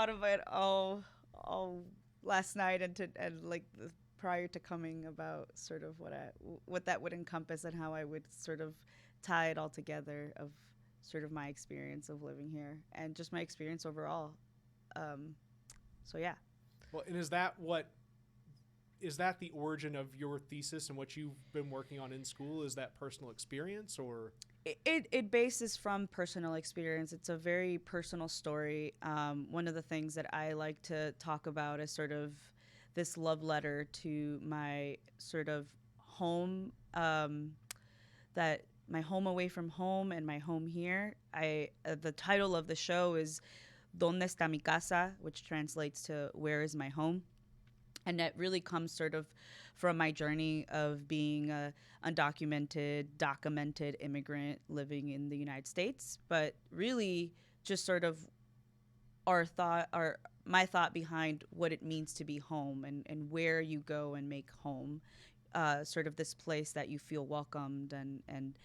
thought of it all last night and like prior to coming about sort of what that would encompass and how I would sort of tie it all together of sort of my experience of living here and just my experience overall. Um, so yeah. Well, and is that the origin of your thesis and what you've been working on in school? Is that personal experience or? It bases from personal experience. It's a very personal story. One of the things that I like to talk about is sort of this love letter to my sort of home, that my home away from home and my home here. The title of the show is "Dónde está mi casa," which translates to "Where is my home?" And that really comes sort of from my journey of being a undocumented, documented immigrant living in the United States, but really just sort of our my thought behind what it means to be home and where you go and make home, sort of this place that you feel welcomed and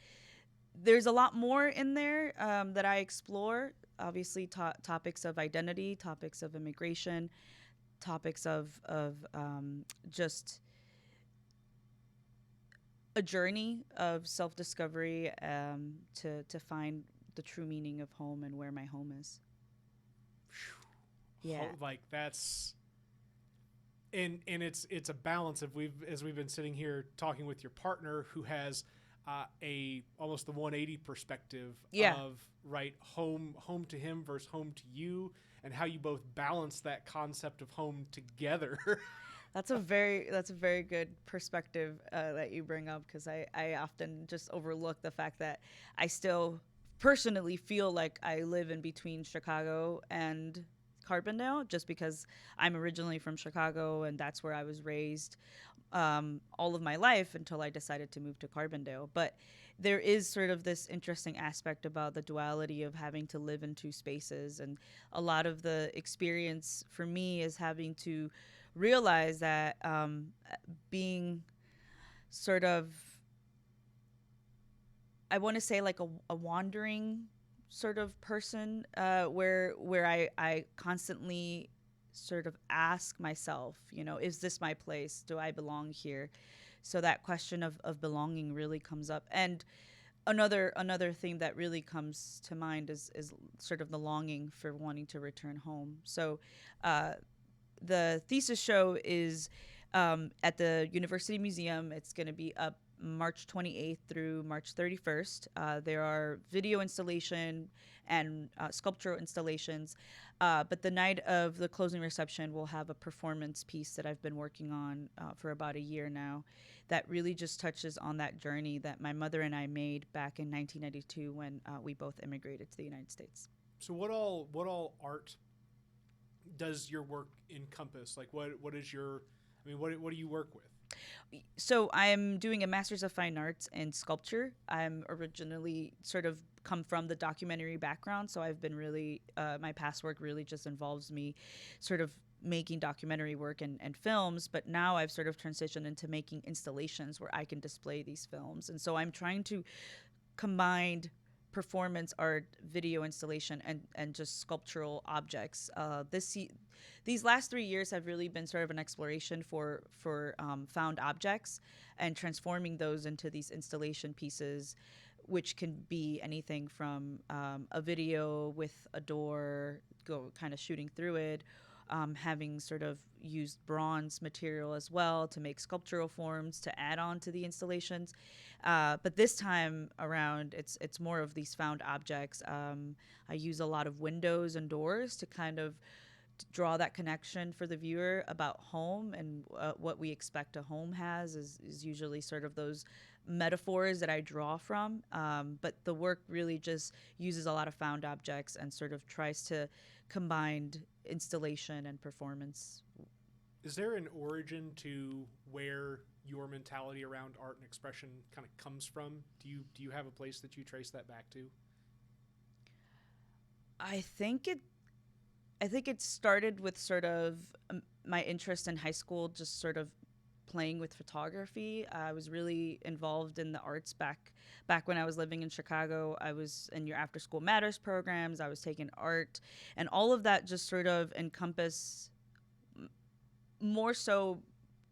there's a lot more in there that I explore. Obviously, topics of identity, topics of immigration, topics of just a journey of self discovery, to find the true meaning of home and where my home is. Yeah. Like that's and it's a balance of we've been sitting here talking with your partner who has a almost the 180 perspective Yeah. of right home to him versus home to you and how you both balance that concept of home together. That's a very good perspective that you bring up because I often just overlook the fact that I still personally feel like I live in between Chicago and Carbondale just because I'm originally from Chicago and that's where I was raised, all of my life until I decided to move to Carbondale. But there is sort of this interesting aspect about the duality of having to live in two spaces. And a lot of the experience for me is having to realize that, being sort of, I want to say like a wandering sort of person, where I constantly sort of ask myself, is this my place? Do I belong here? So that question of belonging really comes up. And another thing that really comes to mind is sort of the longing for wanting to return home. So uh, the thesis show is, at the University Museum. It's going to be up March 28th through March 31st. There are video installation and sculptural installations. But the night of the closing reception, we'll have a performance piece that I've been working on for about a year now that really just touches on that journey that my mother and I made back in 1992 when we both immigrated to the United States. So what all art does your work encompass? Like what is your I mean what do you work with? So I'm doing a master's of fine arts in sculpture. I'm originally sort of come from the documentary background, so I've been really, my past work really just involves me sort of making documentary work and films, but now I've sort of transitioned into making installations where I can display these films. And so I'm trying to combined performance art, video installation, and just sculptural objects. These last 3 years have really been sort of an exploration for found objects and transforming those into these installation pieces, which can be anything from a video with a door, go kind of shooting through it, having sort of used bronze material as well to make sculptural forms to add on to the installations. But this time around, it's more of these found objects. I use a lot of windows and doors to kind of draw that connection for the viewer about home and what we expect a home has is usually sort of those metaphors that I draw from. But the work really just uses a lot of found objects and sort of tries to combine installation and performance. Is there an origin to where your mentality around art and expression kind of comes from? Do you have a place that you trace that back to? I think it I think it started with sort of my interest in high school, just sort of playing with photography. I was really involved in the arts back when I was living in Chicago. I was in your After School Matters programs. I was taking art, and all of that just sort of encompass more so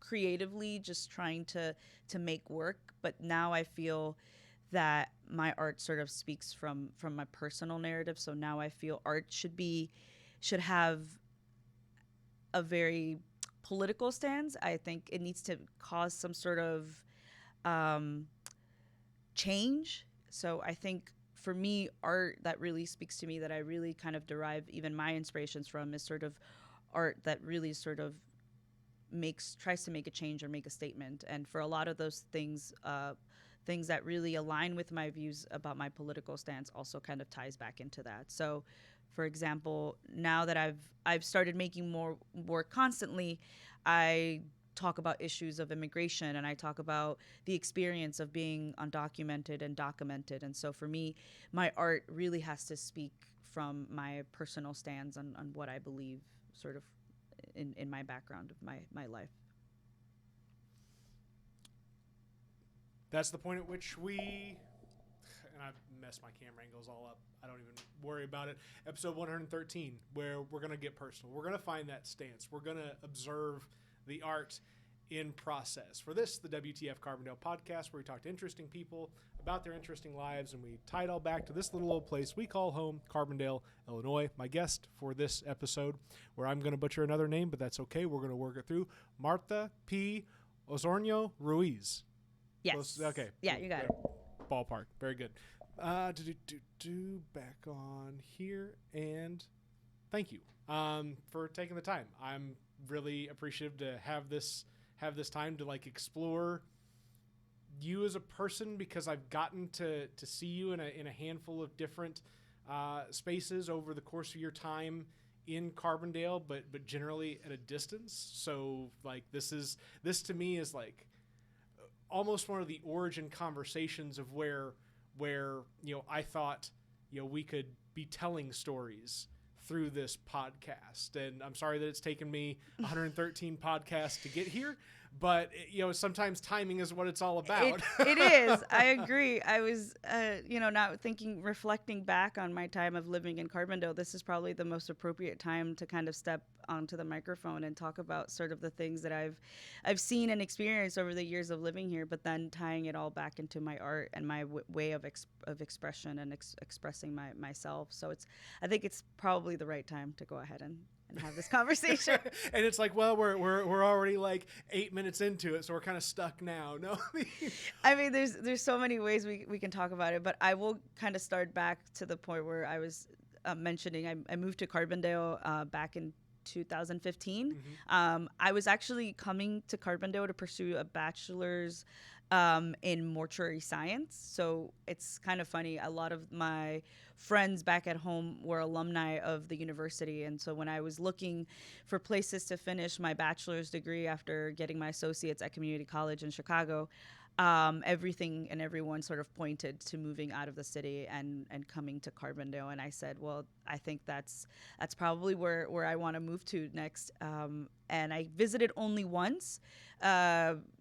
creatively, just trying to make work. But now I feel that my art sort of speaks from my personal narrative. So now I feel art should have a very political stance. I think it needs to cause some sort of um, change. So I think for me, art that really speaks to me, that I really kind of derive even my inspirations from, is sort of art that really sort of tries to make a change or make a statement. And for a lot of those things, things that really align with my views about my political stance also kind of ties back into that. So, for example, now that I've started making more work constantly, I talk about issues of immigration, and I talk about the experience of being undocumented and documented. And so for me, my art really has to speak from my personal stance on what I believe sort of in my background of my life. That's the point at which we, and I've messed my camera angles all up. I don't even worry about it. Episode 113, where we're going to get personal. We're going to find that stance. We're going to observe the art in process. For this, the WTF Carbondale podcast, where we talk to interesting people about their interesting lives, and we tie it all back to this little old place we call home, Carbondale, Illinois. My guest for this episode, where I'm going to butcher another name, but that's okay. We're going to work it through. Martha P. Osornio Ruiz. Yes. Okay. Yeah, you got it. Ballpark. Very good. Back on here, and thank you for taking the time. I'm really appreciative to have this time to like explore you as a person, because I've gotten to see you in a handful of different spaces over the course of your time in Carbondale, but generally at a distance. So like this to me is like almost one of the origin conversations of where I thought we could be telling stories through this podcast. And I'm sorry that it's taken me 113 podcasts to get here, but sometimes timing is what it's all about. It is. I agree. I was, now reflecting back on my time of living in Carbondale, this is probably the most appropriate time to kind of step onto the microphone and talk about sort of the things that I've seen and experienced over the years of living here, but then tying it all back into my art and my way of expression and expressing myself. So I think it's probably the right time to go ahead and have this conversation. And it's like, well, we're already like 8 minutes into it, so we're kind of stuck now. No, I mean, there's so many ways we can talk about it, but I will kind of start back to the point where I was mentioning I moved to Carbondale back in 2015. Mm-hmm. I was actually coming to Carbondale to pursue a bachelor's in mortuary science. So it's kind of funny. A lot of my friends back at home were alumni of the university. And so when I was looking for places to finish my bachelor's degree after getting my associates at community college in Chicago, everything and everyone sort of pointed to moving out of the city and coming to Carbondale. And I said, well, I think that's probably where I want to move to next. And I visited only once,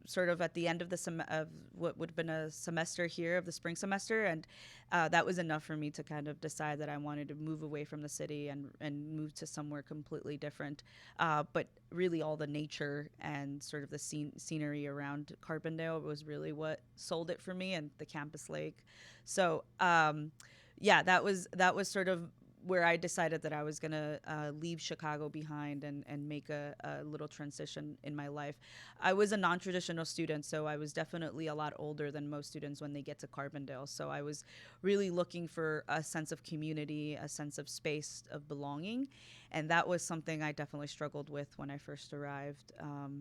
sort of at the end of of what would have been a semester here of the spring semester. And that was enough for me to kind of decide that I wanted to move away from the city and move to somewhere completely different. But really all the nature and sort of the scenery around Carbondale was really what sold it for me, and the campus lake. So that was sort of where I decided that I was going to leave Chicago behind and make a little transition in my life. I was a non-traditional student, so I was definitely a lot older than most students when they get to Carbondale. So I was really looking for a sense of community, a sense of space, of belonging. And that was something I definitely struggled with when I first arrived,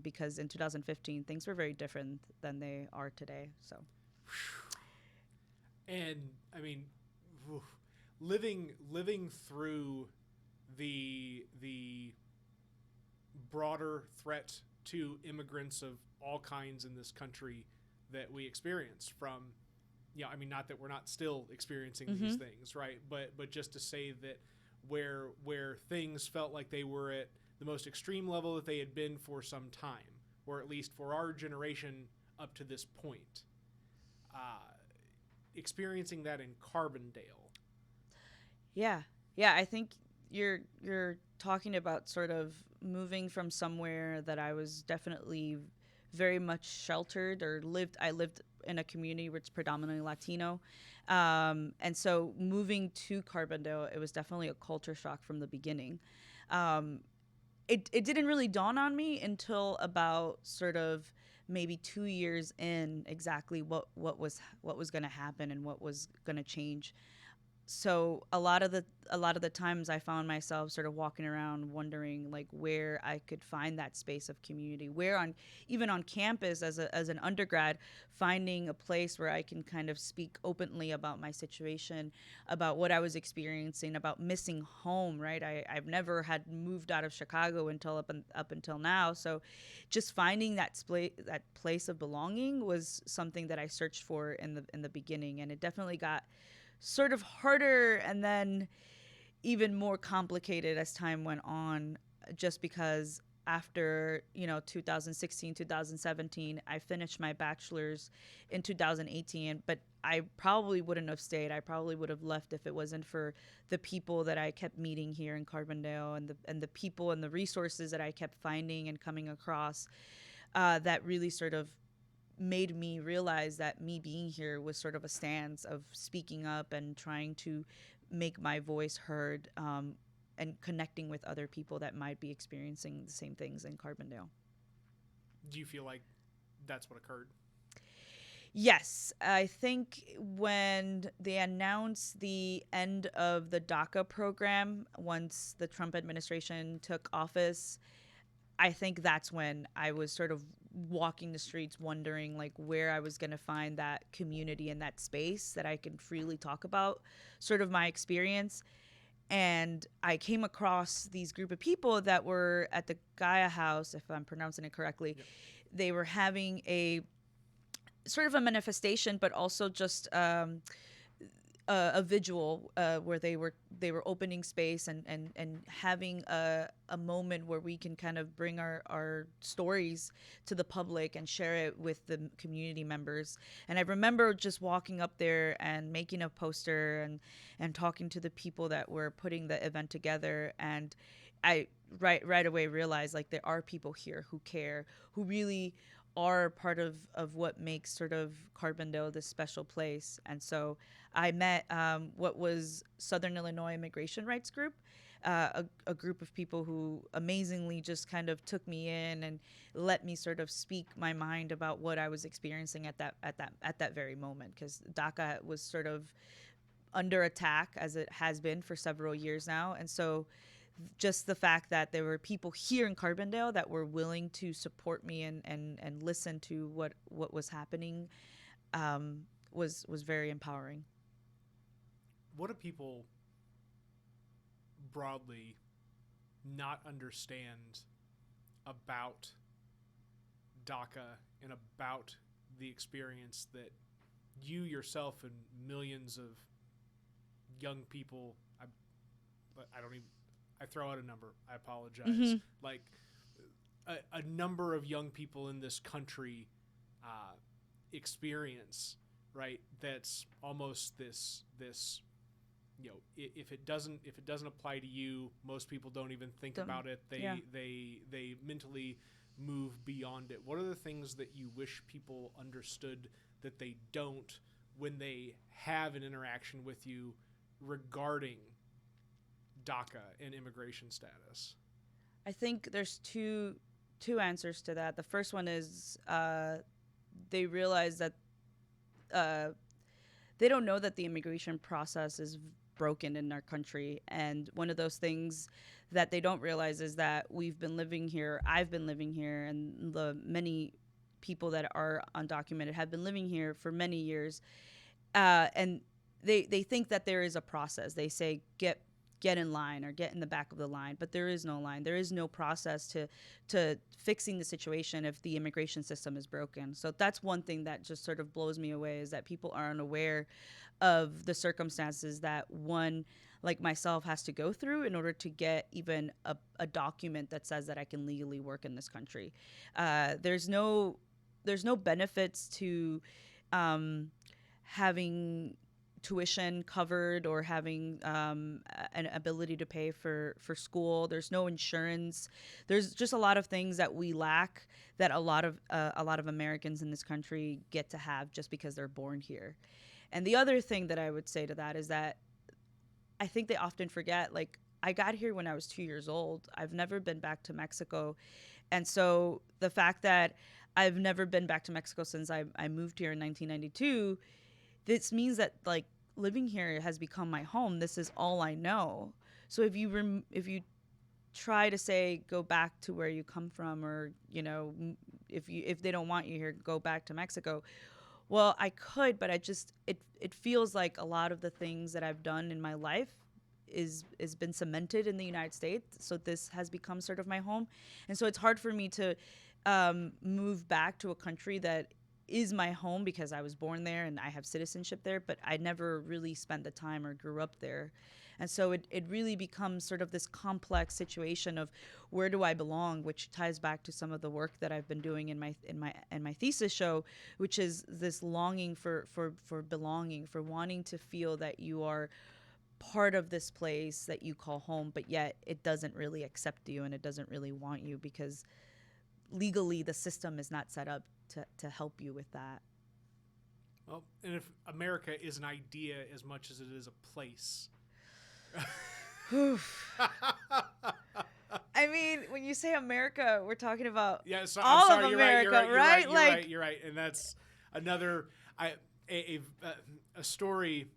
because in 2015, things were very different than they are today. So, and I mean, living through the broader threat to immigrants of all kinds in this country that we experience from, I mean, not that we're not still experiencing Mm-hmm. these things, right? But just to say that where things felt like they were at the most extreme level that they had been for some time, or at least for our generation up to this point. Experiencing that in Carbondale. Yeah. Yeah, I think you're talking about sort of moving from somewhere that I was definitely very much sheltered or lived. I lived in a community which is predominantly Latino. And so moving to Carbondale, it was definitely a culture shock from the beginning. Um, it didn't really dawn on me until about sort of maybe 2 years in exactly what was going to happen and what was going to change. So a lot of the times I found myself sort of walking around wondering like where I could find that space of community, where on even on campus as an undergrad, finding a place where I can kind of speak openly about my situation, about what I was experiencing, about missing home. Right, I've never had moved out of Chicago until up until now, so just finding that place of belonging was something that I searched for in the beginning, and it definitely got sort of harder and then even more complicated as time went on, just because after 2016 2017 I finished my bachelor's in 2018, but I probably wouldn't have stayed. I probably would have left if it wasn't for the people that I kept meeting here in Carbondale, and the people and the resources that I kept finding and coming across, that really sort of made me realize that me being here was sort of a stance of speaking up and trying to make my voice heard, and connecting with other people that might be experiencing the same things in Carbondale. Do you feel like that's what occurred? Yes, I think when they announced the end of the DACA program, once the Trump administration took office, I think that's when I was sort of walking the streets wondering like where I was going to find that community and that space that I can freely talk about sort of my experience. And I came across these group of people that were at the Gaia House, if I'm pronouncing it correctly. Yep. They were having a sort of a manifestation, but also just a visual, where they were opening space and having a moment where we can kind of bring our stories to the public and share it with the community members. And I remember just walking up there and making a poster and talking to the people that were putting the event together, and I right away realized like there are people here who care, who really are part of what makes sort of Carbondale this special place. And so I met, what was Southern Illinois Immigration Rights Group, a group of people who amazingly just kind of took me in and let me sort of speak my mind about what I was experiencing at that very moment, because DACA was sort of under attack as it has been for several years now. And so just the fact that there were people here in Carbondale that were willing to support me and listen to what was happening, was very empowering. What do people broadly not understand about DACA and about the experience that you yourself and millions of young people, I don't even, I throw out a number, I apologize, Mm-hmm. like a number of young people in this country experience, right? That's almost this if it doesn't apply to you, most people don't even think about it. They mentally move beyond it. What are the things that you wish people understood that they don't when they have an interaction with you regarding DACA and immigration status? I think there's two answers to that. The first one is, they realize that, uh, they don't know that the immigration process is broken in our country. And one of those things that they don't realize is that we've been living here, I've been living here, and the many people that are undocumented have been living here for many years. And they think that there is a process. They say get in line or get in the back of the line, but there is no line. There is no process to fixing the situation if the immigration system is broken. So that's one thing that just sort of blows me away, is that people are unaware of the circumstances that one like myself has to go through in order to get even a document that says that I can legally work in this country. There's no benefits to um, having tuition covered or having an ability to pay for school. There's no insurance. There's just a lot of things that we lack that a lot of Americans in this country get to have just because they're born here. And the other thing that I would say to that is that I think they often forget, like, I got here when I was 2 years old. I've never been back to Mexico. And so the fact that I've never been back to Mexico since I moved here in 1992, this means that, like, living here has become my home. This is all I know. So if you try to say go back to where you come from, or if they don't want you here, go back to Mexico. Well, I could, but it feels like a lot of the things that I've done in my life is been cemented in the United States. So this has become sort of my home, and so it's hard for me to move back to a country that is my home because I was born there and I have citizenship there, but I never really spent the time or grew up there. And so it really becomes sort of this complex situation of where do I belong, which ties back to some of the work that I've been doing in my thesis show, which is this longing for belonging, for wanting to feel that you are part of this place that you call home, but yet it doesn't really accept you and it doesn't really want you because legally the system is not set up to help you with that. Well, and if America is an idea as much as it is a place. I mean, when you say America, we're talking about So, all I'm sorry, of you're America, right? Like, you're right, and that's another a story.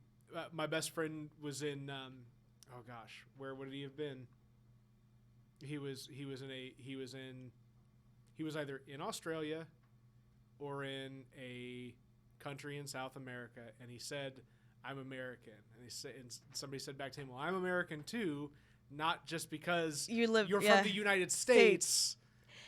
My best friend was in. Oh gosh, where would he have been? He was either in Australia or in a country in South America, and he said, "I'm American," and somebody said back to him, "Well, I'm American too, not just because you're from the United States."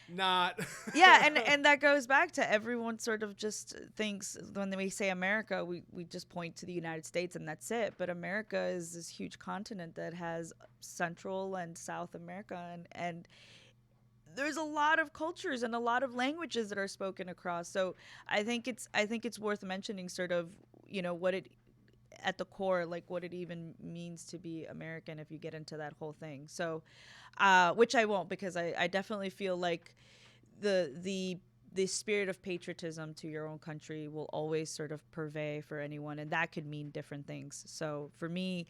Not yeah, and that goes back to everyone sort of just thinks when we say America, we just point to the United States and that's it. But America is this huge continent that has Central and South America, and there's a lot of cultures and a lot of languages that are spoken across. So I think it's worth mentioning sort of what it at the core, like what it even means to be American if you get into that whole thing. So, which I won't, because I definitely feel like the spirit of patriotism to your own country will always sort of purvey for anyone, and that could mean different things. So for me,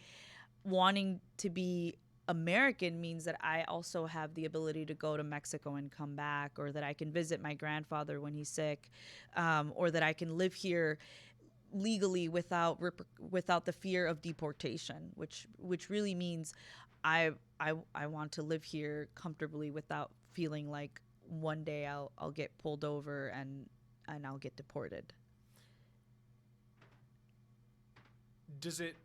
wanting to be American means that I also have the ability to go to Mexico and come back, or that I can visit my grandfather when he's sick, or that I can live here legally without the fear of deportation, which really means I want to live here comfortably without feeling like one day I'll get pulled over and I'll get deported. Does it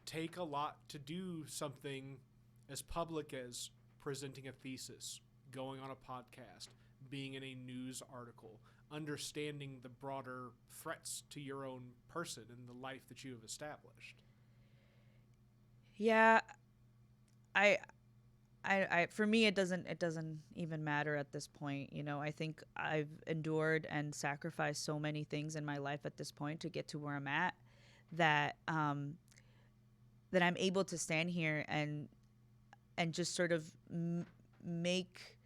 take a lot to do something as public as presenting a thesis, going on a podcast, being in a news article, understanding the broader threats to your own person and the life that you have established? Yeah, I for me it doesn't even matter at this point. I think I've endured and sacrificed so many things in my life at this point to get to where I'm at, that that I'm able to stand here and just sort of make,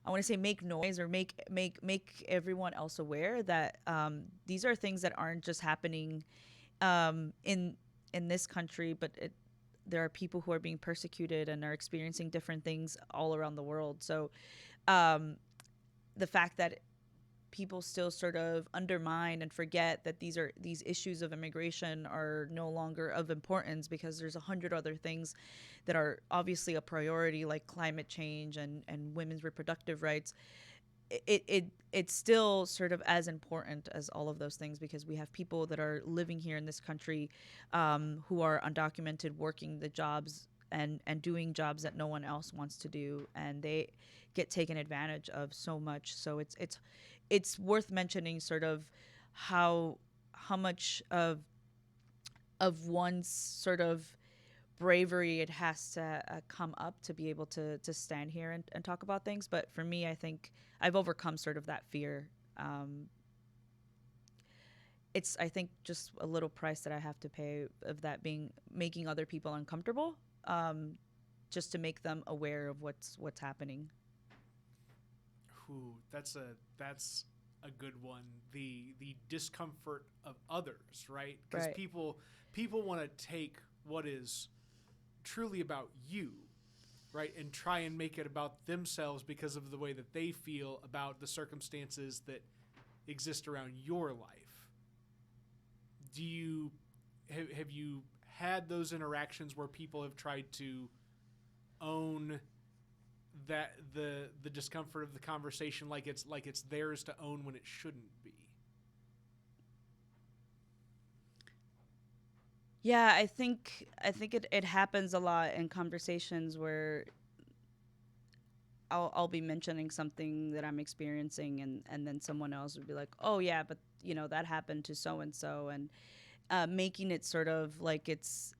I want to say, make noise, or make everyone else aware that these are things that aren't just happening in this country, but there are people who are being persecuted and are experiencing different things all around the world. So the fact that people still sort of undermine and forget that these issues of immigration are no longer of importance because there's 100 other things that are obviously a priority, like climate change and women's reproductive rights. It's still sort of as important as all of those things, because we have people that are living here in this country who are undocumented, working the jobs and doing jobs that no one else wants to do, and they get taken advantage of so much. So it's worth mentioning sort of how much of of one's sort of bravery it has to come up to be able to stand here and talk about things. But for me, I think I've overcome sort of that fear. Um, it's I think just a little price that I have to pay of that being making other people uncomfortable, just to make them aware of what's happening. Ooh, that's a good one. The discomfort of others, right? Because Right. people want to take what is truly about you, right, and try and make it about themselves because of the way that they feel about the circumstances that exist around your life. Do you have you had those interactions where people have tried to own that the discomfort of the conversation like it's theirs to own when it shouldn't be? Yeah, I think it happens a lot in conversations where I'll be mentioning something that I'm experiencing, and then someone else would be like, "Oh yeah, but that happened to so and so," and making it sort of like it's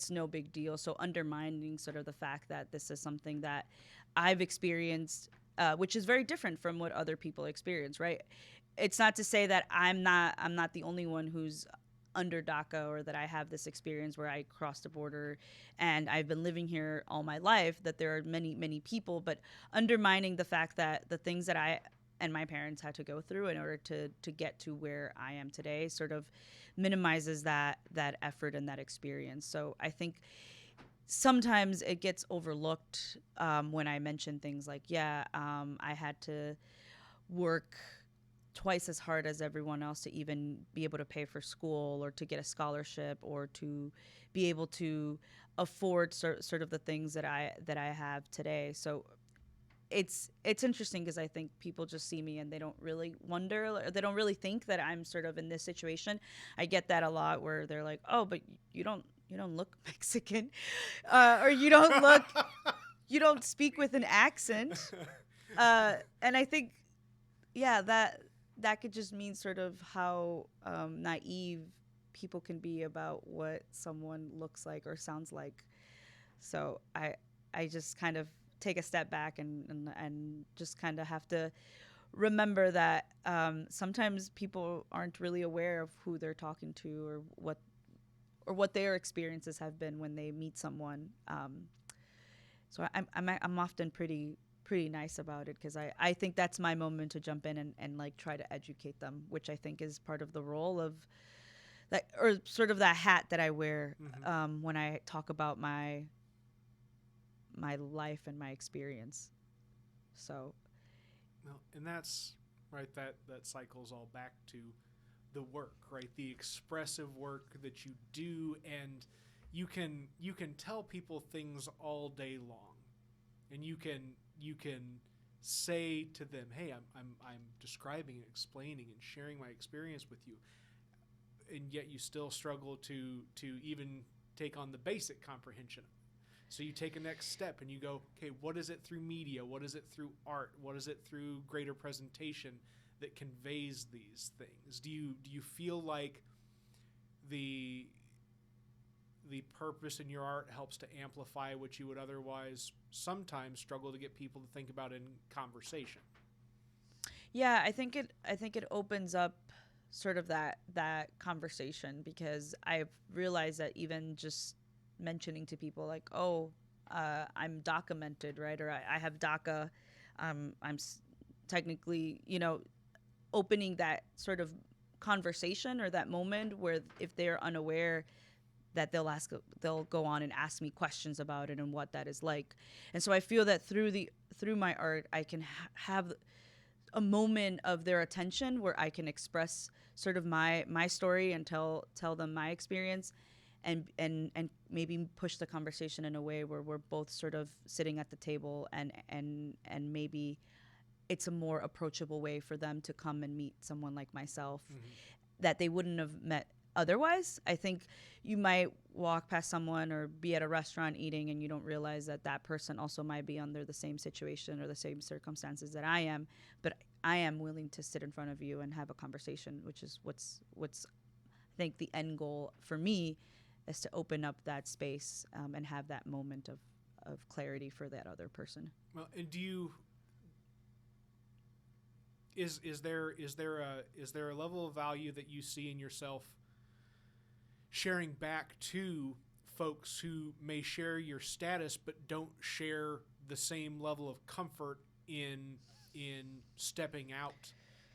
no big deal. So undermining sort of the fact that this is something that I've experienced, which is very different from what other people experience. Right? It's not to say that I'm not the only one who's under DACA, or that I have this experience where I crossed the border and I've been living here all my life, that there are many people, but undermining the fact that the things that I and my parents had to go through in order to get to where I am today sort of minimizes that effort and that experience. So I think sometimes it gets overlooked, when I mention things like, yeah, I had to work twice as hard as everyone else to even be able to pay for school or to get a scholarship or to be able to afford sort of the things that I have today. So it's interesting because I think people just see me and they don't really wonder, or they don't really think that I'm sort of in this situation. I get that a lot where they're like, "Oh, but you don't look Mexican, or you don't speak with an accent." And I think, yeah, that could just mean sort of how naive people can be about what someone looks like or sounds like. So I just kind of take a step back and just kind of have to remember that, sometimes people aren't really aware of who they're talking to, or what their experiences have been when they meet someone. So I'm often pretty nice about it because I think that's my moment to jump in and like try to educate them, which I think is part of the role of that, or sort of that hat that I wear, Mm-hmm. when I talk about my life and my experience. So Well, and that's right. That cycles all back to the work, right? The expressive work that you do, and you can tell people things all day long, and you can say to them, "Hey, I'm describing and explaining and sharing my experience with you," and yet you still struggle to even take on the basic comprehension. So you take a next step and you go, okay, what is it through media? What is it through art? What is it through greater presentation that conveys these things? Do you feel like the the purpose in your art helps to amplify what you would otherwise sometimes struggle to get people to think about in conversation? yeah, I think it opens up sort of that conversation, because I've realized that even just mentioning to people like, oh, I'm documented, right, or I have DACA, I'm technically, opening that sort of conversation or that moment where if they're unaware, that they'll go on and ask me questions about it and what that is like. And so I feel that through my art I can have a moment of their attention where I can express sort of my story and tell them my experience, and maybe push the conversation in a way where we're both sort of sitting at the table, and maybe it's a more approachable way for them to come and meet someone like myself Mm-hmm. that they wouldn't have met otherwise. I think you might walk past someone or be at a restaurant eating and you don't realize that that person also might be under the same situation or the same circumstances that I am, but I am willing to sit in front of you and have a conversation, which is what's I think the end goal for me, is to open up that space and have that moment of clarity for that other person. Well, and do you is there a level of value that you see in yourself sharing back to folks who may share your status but don't share the same level of comfort in stepping out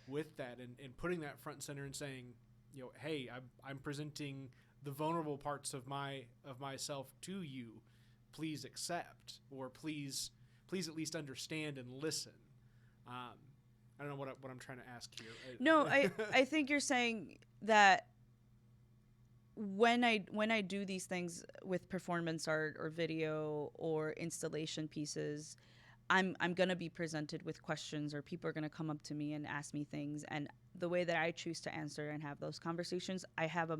with that and putting that front and center and saying, hey, I'm presenting the vulnerable parts of myself to you. Please accept, or please at least understand and listen. I don't know what I'm trying to ask here. No, I think you're saying that when I do these things with performance art or video or installation pieces, I'm going to be presented with questions, or people are going to come up to me and ask me things, and the way that I choose to answer and have those conversations, I have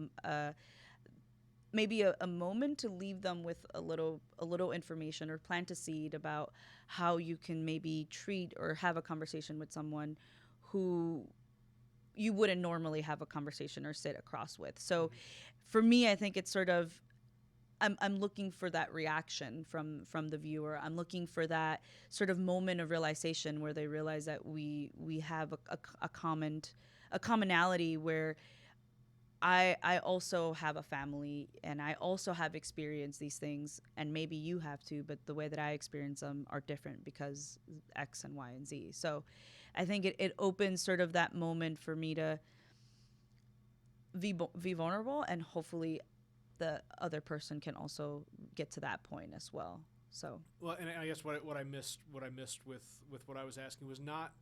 maybe a moment to leave them with a little information, or plant a seed about how you can maybe treat or have a conversation with someone who you wouldn't normally have a conversation or sit across with. So for me, I think it's sort of, I'm looking for that reaction from the viewer. I'm looking for that sort of moment of realization where they realize that we have a commonality, where I also have a family, and I also have experienced these things, and maybe you have too, but the way that I experience them are different because X and Y and Z. So I think it opens sort of that moment for me to be vulnerable, and hopefully the other person can also get to that point as well. So, well, and I guess what I missed with what I was asking was not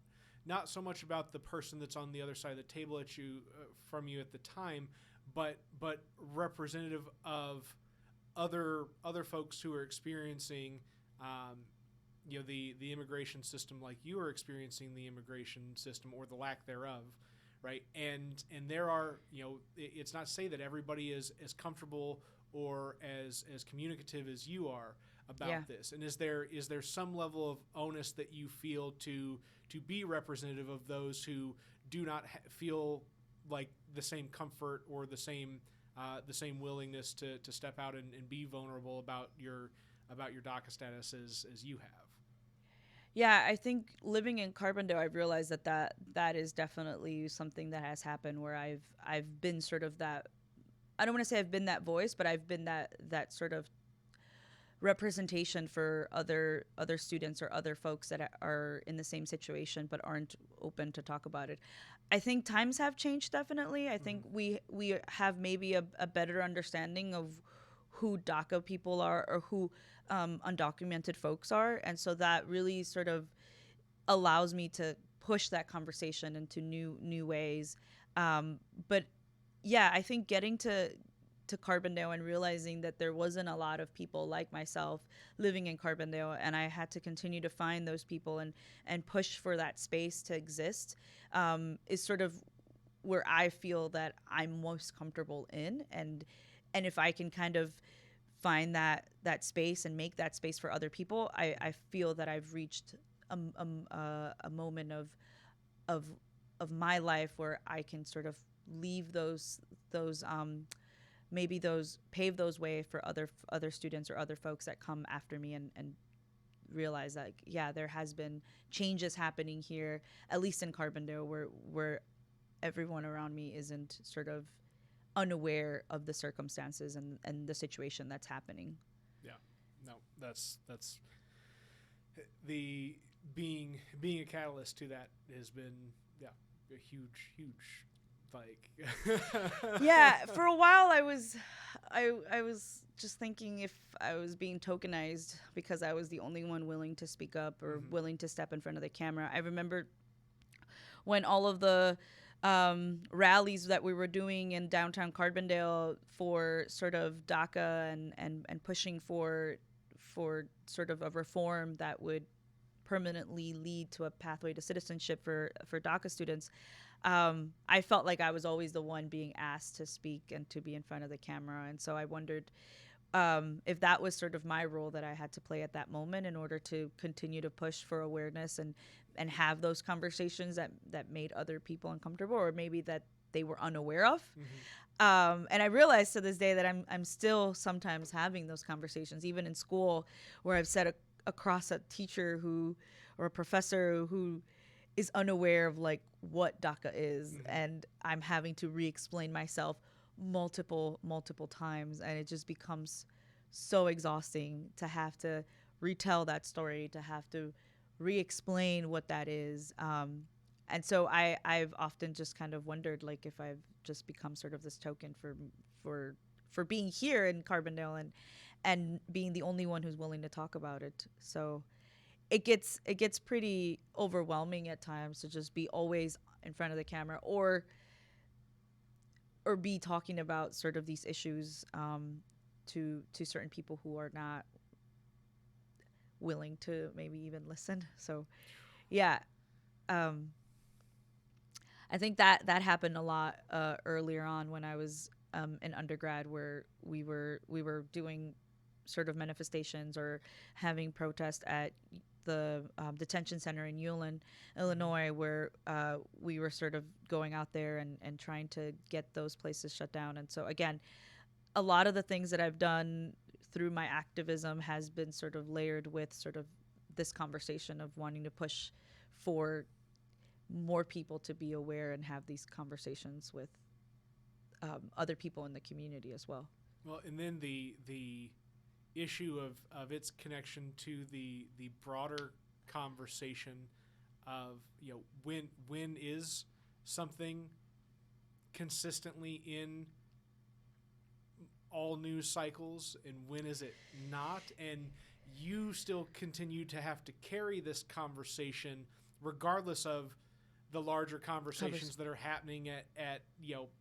so much about the person that's on the other side of the table at you from you at the time, but representative of other folks who are experiencing the immigration system like you are experiencing the immigration system, or the lack thereof, right? And there are, it's not to say that everybody is as comfortable or as communicative as you are about this. And is there some level of onus that you feel to be representative of those who do not feel like the same comfort or the same willingness to step out and be vulnerable about your DACA status as you have? Yeah, I think living in Carbondale, I've realized that is definitely something that has happened, where I've been sort of that. I don't want to say I've been that voice, but I've been that sort of representation for other students or other folks that are in the same situation but aren't open to talk about it. I think times have changed, definitely. I think we have maybe a better understanding of who DACA people are, or who undocumented folks are, and so that really sort of allows me to push that conversation into new ways. But yeah, I think getting to Carbondale and realizing that there wasn't a lot of people like myself living in Carbondale, and I had to continue to find those people and push for that space to exist, is sort of where I feel that I'm most comfortable in, and if I can kind of find that space and make that space for other people, I feel that I've reached a moment of my life where I can sort of leave those maybe those pave those way for other students or other folks that come after me, and realize that there has been changes happening here, at least in Carbondale, where everyone around me isn't sort of unaware of the circumstances and the situation that's happening. Yeah, no, that's the being a catalyst to that has been a huge like yeah, for a while I was just thinking if I was being tokenized because I was the only one willing to speak up or willing to step in front of the camera. I remember when all of the rallies that we were doing in downtown Carbondale for sort of DACA and pushing for sort of a reform that would permanently lead to a pathway to citizenship for DACA students. I felt like I was always the one being asked to speak and to be in front of the camera. And so I wondered if that was sort of my role that I had to play at that moment in order to continue to push for awareness and have those conversations that made other people uncomfortable, or maybe that they were unaware of. And I realize to this day that I'm still sometimes having those conversations, even in school, where I've sat across a teacher who, or a professor who is unaware of like what DACA is, Mm-hmm. and I'm having to re-explain myself multiple times, and it just becomes so exhausting to have to retell that story, to have to re-explain what that is. And so I've often just kind of wondered like if I've just become sort of this token for for being here in Carbondale and being the only one who's willing to talk about it. So it gets pretty overwhelming at times to just be always in front of the camera or be talking about sort of these issues to certain people who are not willing to maybe even listen. So yeah, um, I think that happened a lot earlier on when I was in undergrad, where we were doing sort of manifestations or having protests at the detention center in Ulan, Mm-hmm. Illinois, where we were sort of going out there and trying to get those places shut down. And so again, a lot of the things that I've done through my activism has been sort of layered with sort of this conversation of wanting to push for more people to be aware and have these conversations with other people in the community as well. Well, and then the issue of its connection to the broader conversation of, when is something consistently in all news cycles and when is it not, and you still continue to have to carry this conversation regardless of the larger conversations that are happening at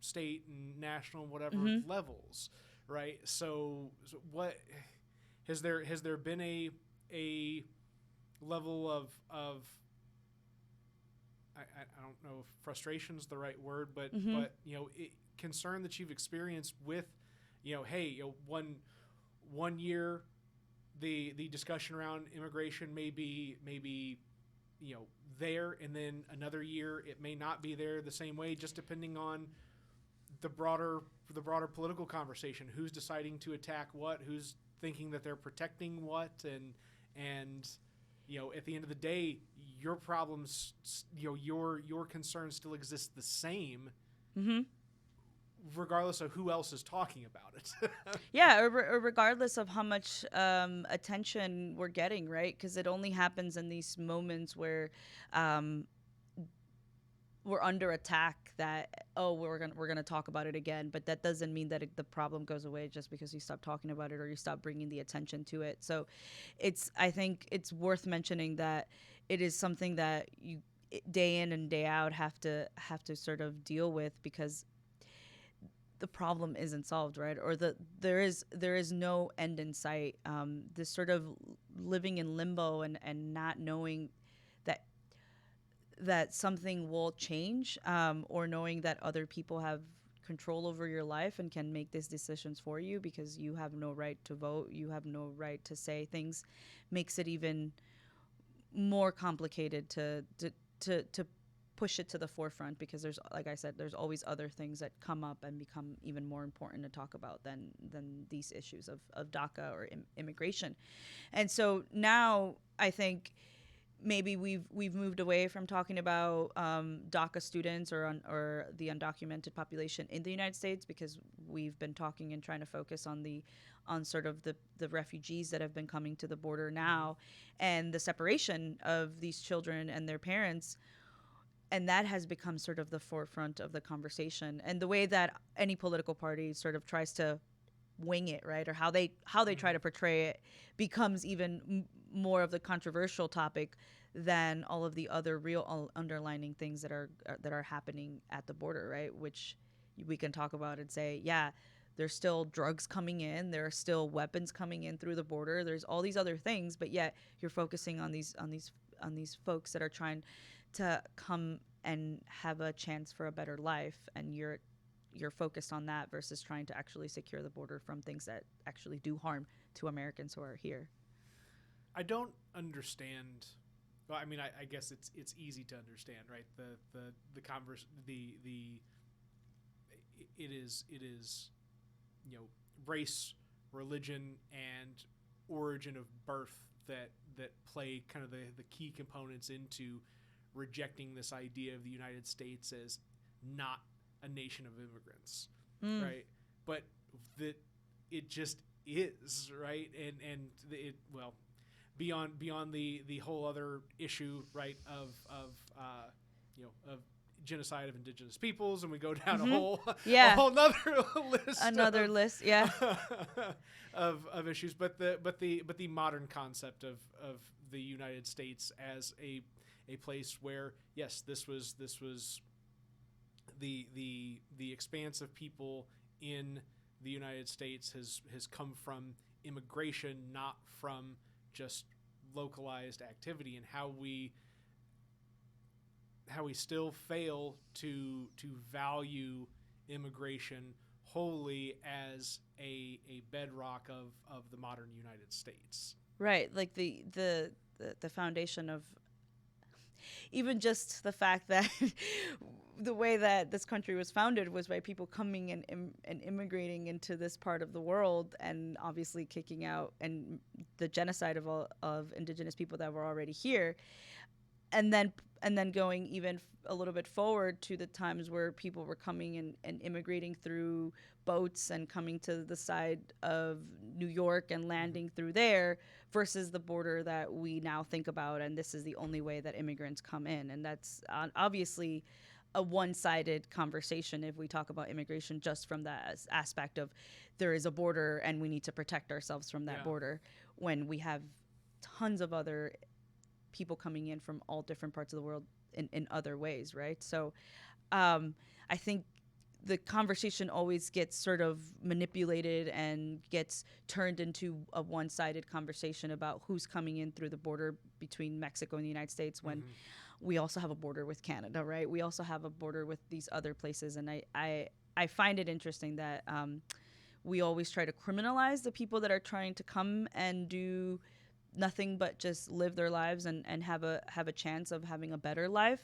state and national whatever Mm-hmm. levels, right? So what has there been a level of I don't know if frustration is the right word, but Mm-hmm. concern that you've experienced with, hey, one year the discussion around immigration may be there, and then another year it may not be there the same way, just depending on the broader the broader political conversation, who's deciding to attack what, who's thinking that they're protecting what, and at the end of the day, your problems, your concerns still exist the same, Mm-hmm. regardless of who else is talking about it. Yeah, or regardless of how much attention we're getting, right? Because it only happens in these moments where um, we're under attack. That we're gonna talk about it again, but that doesn't mean that the problem goes away just because you stop talking about it or you stop bringing the attention to it. So, I think it's worth mentioning that it is something that you day in and day out have to sort of deal with because the problem isn't solved, right? Or there is no end in sight. This sort of living in limbo and not knowing that something will change, or knowing that other people have control over your life and can make these decisions for you because you have no right to vote, you have no right to say things, makes it even more complicated to push it to the forefront because there's, like I said, there's always other things that come up and become even more important to talk about than these issues of DACA or immigration. And so now I think maybe we've moved away from talking about DACA students or the undocumented population in the United States because we've been talking and trying to focus on sort of the refugees that have been coming to the border Mm-hmm. now and the separation of these children and their parents, and that has become sort of the forefront of the conversation and the way that any political party sort of tries to wing it, right, or how they try Mm-hmm. to portray it becomes even more of the controversial topic than all of the other real underlining things that are happening at the border, right, which we can talk about and say, yeah, there's still drugs coming in, there are still weapons coming in through the border, there's all these other things, but yet you're focusing on these folks that are trying to come and have a chance for a better life, and you're focused on that versus trying to actually secure the border from things that actually do harm to Americans who are here. I don't understand. Well, I mean, I guess it's easy to understand, right? The converse the it is race, religion, and origin of birth that play kind of the key components into rejecting this idea of the United States as not a nation of immigrants, Mm. right? But that it just is, right? And it, well, beyond the whole other issue, right, of genocide of indigenous peoples, and we go down a Mm-hmm. whole Yeah. nother list Another list. Yeah. of issues, but the modern concept of the United States as a place where, yes, this was the expanse of people in the United States has come from immigration, not from just localized activity, and how we still fail to value immigration wholly as a bedrock of the modern United States. Right. Like the foundation of even just the fact that the way that this country was founded was by people coming and immigrating into this part of the world, and obviously kicking out and the genocide of indigenous people that were already here, and then going even a little bit forward to the times where people were coming and immigrating through boats and coming to the side of New York and landing through there, versus the border that we now think about, and this is the only way that immigrants come in. And that's obviously a one-sided conversation if we talk about immigration just from that aspect of there is a border and we need to protect ourselves from that border, when we have tons of other people coming in from all different parts of the world in other ways, right? So I think the conversation always gets sort of manipulated and gets turned into a one-sided conversation about who's coming in through the border between Mexico and the United States, when we also have a border with Canada, right? We also have a border with these other places. And I find it interesting that we always try to criminalize the people that are trying to come and do nothing but just live their lives and have a chance of having a better life.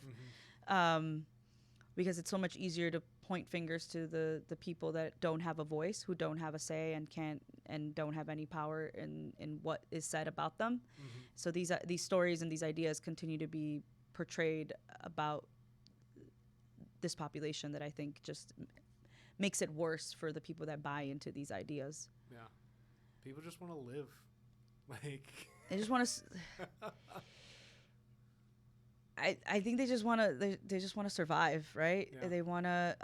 Because it's so much easier to point fingers to the people that don't have a voice, who don't have a say, and can't and don't have any power in what is said about them. So these stories and these ideas continue to be portrayed about this population that I think just makes it worse for the people that buy into these ideas. Yeah, people just want to live, like they just want to. I think they just want to they just want to survive, right? Yeah. They want to.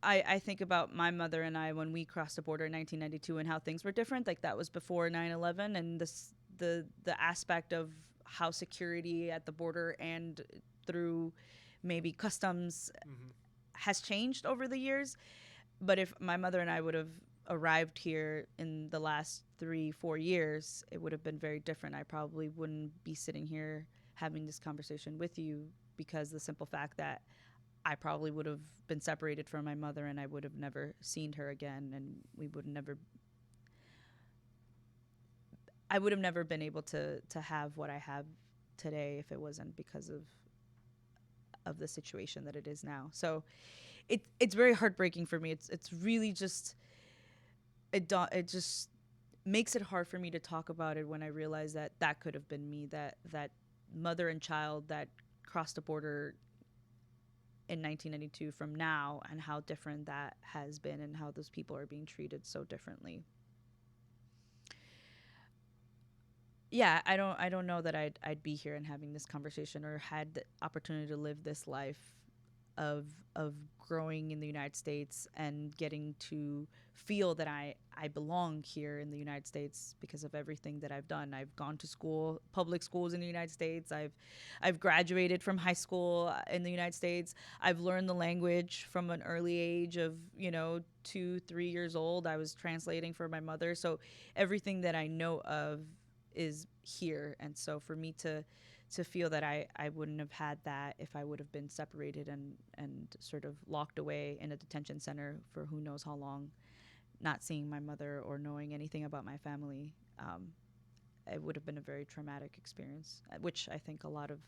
I think about my mother and I when we crossed the border in 1992 and how things were different. Like that was before 9/11, and the aspect of how security at the border and through maybe customs has changed over the years. But if my mother and I would have arrived here in the last 3-4 years, it would have been very different. I probably wouldn't be sitting here having this conversation with you, because the simple fact that I probably would have been separated from my mother and I would have never seen her again, and I would have never been able to have what I have today if it wasn't because of the situation that it is now. So it's very heartbreaking for me. It's really just it just makes it hard for me to talk about it when I realize that could have been me, that mother and child that crossed the border in 1992 from now, and how different that has been and how those people are being treated so differently. Yeah, I don't know that I'd be here and having this conversation or had the opportunity to live this life of growing in the United States and getting to feel that I belong here in the United States because of everything that I've done. I've gone to school, public schools in the United States. I've graduated from high school in the United States. I've learned the language from an early age of 2-3 years old. I was translating for my mother, so everything that I know of is here. And so for me to feel that I wouldn't have had that if I would have been separated and sort of locked away in a detention center for who knows how long, not seeing my mother or knowing anything about my family, it would have been a very traumatic experience, which I think a lot of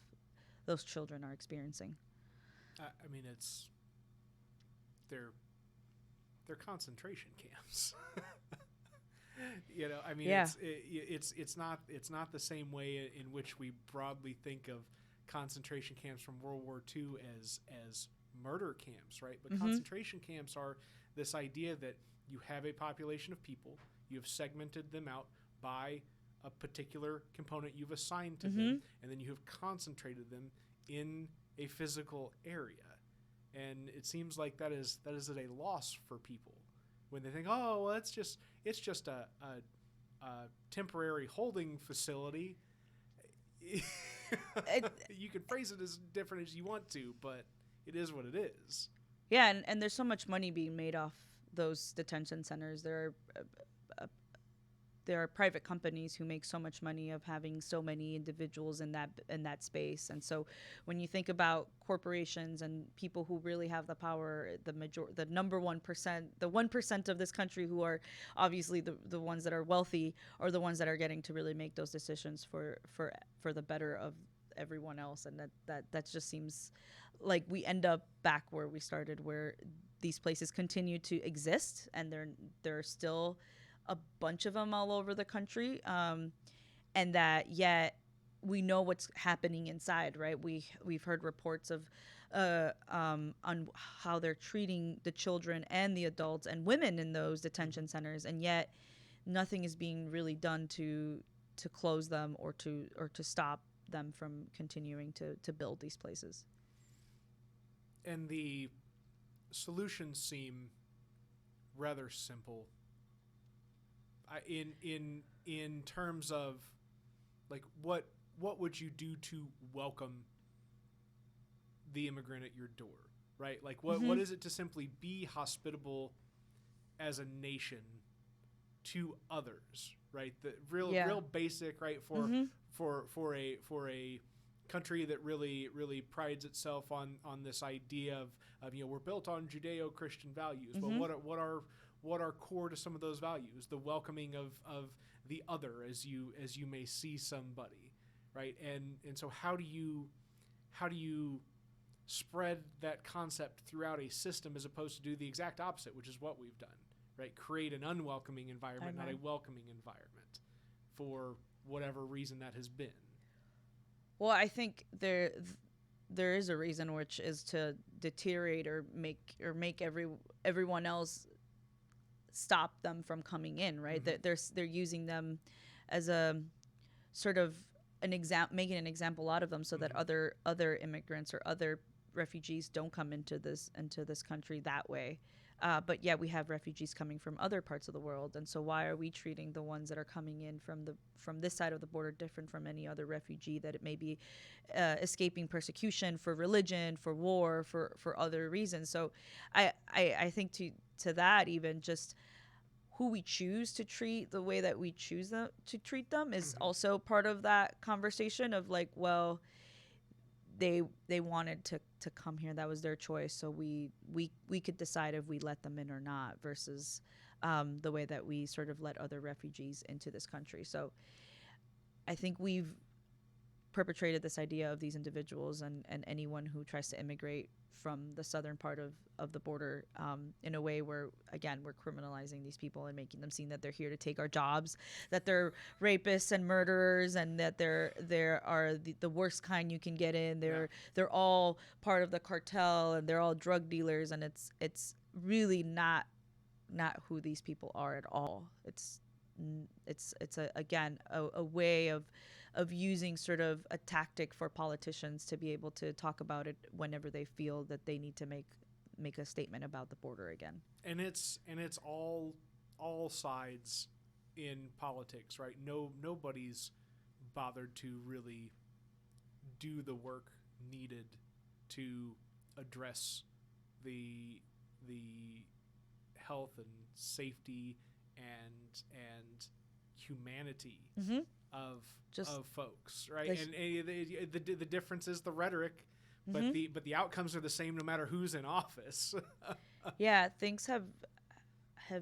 those children are experiencing. I mean, they're they're concentration camps. I mean, Yeah. it's not the same way in which we broadly think of concentration camps from World War II as murder camps, right? But Mm-hmm. concentration camps are this idea that you have a population of people, you have segmented them out by a particular component you've assigned to Mm-hmm. them, and then you have concentrated them in a physical area. And it seems like that is at a loss for people when they think, oh, well, it's just a temporary holding facility. It, You can phrase it as different as you want to, but it is what it is. yeah, and there's so much money being made off those detention centers. There are private companies who make so much money of having so many individuals in that space. And so when you think about corporations and people who really have the power, the number 1%, the 1% of this country who are obviously the ones that are wealthy, are the ones that are getting to really make those decisions for the better of everyone else. And that just seems like we end up back where we started, where these places continue to exist, and they're still a bunch of them all over the country, and that yet we know what's happening inside, right? We've heard reports of on how they're treating the children and the adults and women in those detention centers, and yet nothing is being really done to close them or to stop them from continuing to build these places. And the solutions seem rather simple. In terms of like what would you do to welcome the immigrant at your door, right? Like what is it to simply be hospitable as a nation to others, right? The real basic, right? For a country that really prides itself on this idea of we're built on Judeo-Christian values. But what are core to some of those values? The welcoming of the other as you may see somebody, right? And so how do you spread that concept throughout a system as opposed to do the exact opposite, which is what we've done, right? Create an unwelcoming environment, not a welcoming environment, for whatever reason that has been. Well, I think there is a reason, which is to deteriorate or make everyone else stop them from coming in, right? Mm-hmm. They're using them as a sort of making an example out of them, so that other immigrants or other refugees don't come into this country that way. But yeah, we have refugees coming from other parts of the world, and so why are we treating the ones that are coming in from this side of the border different from any other refugee that it may be escaping persecution for religion, for war, for other reasons? So I think to that, even just who we choose to treat the way that we choose to treat them is also part of that conversation of like, well, they wanted to come here, that was their choice, so we could decide if we let them in or not, versus the way that we sort of let other refugees into this country. So I think we've perpetrated this idea of these individuals and anyone who tries to immigrate from the southern part of the border, in a way where, again, we're criminalizing these people and making them seem that they're here to take our jobs, that they're rapists and murderers, and that there are the worst kind you can get in. They're all part of the cartel, and they're all drug dealers, and it's really not who these people are at all. It's a way of using sort of a tactic for politicians to be able to talk about it whenever they feel that they need to make a statement about the border again. And it's all sides in politics, right? Nobody's bothered to really do the work needed to address the health and safety and humanity of folks, right? And the difference is the rhetoric, but the outcomes are the same no matter who's in office. Yeah, things have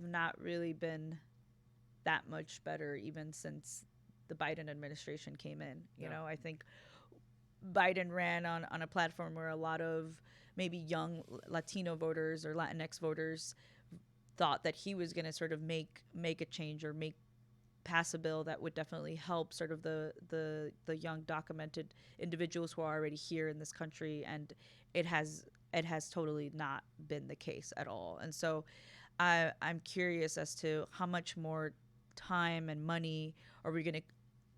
not really been that much better even since the Biden administration came in. You know, I think Biden ran on a platform where a lot of maybe young Latino voters or Latinx voters thought that he was going to sort of make a change or make pass a bill that would definitely help sort of the young documented individuals who are already here in this country, and it has totally not been the case at all. And so I'm curious as to how much more time and money are we going to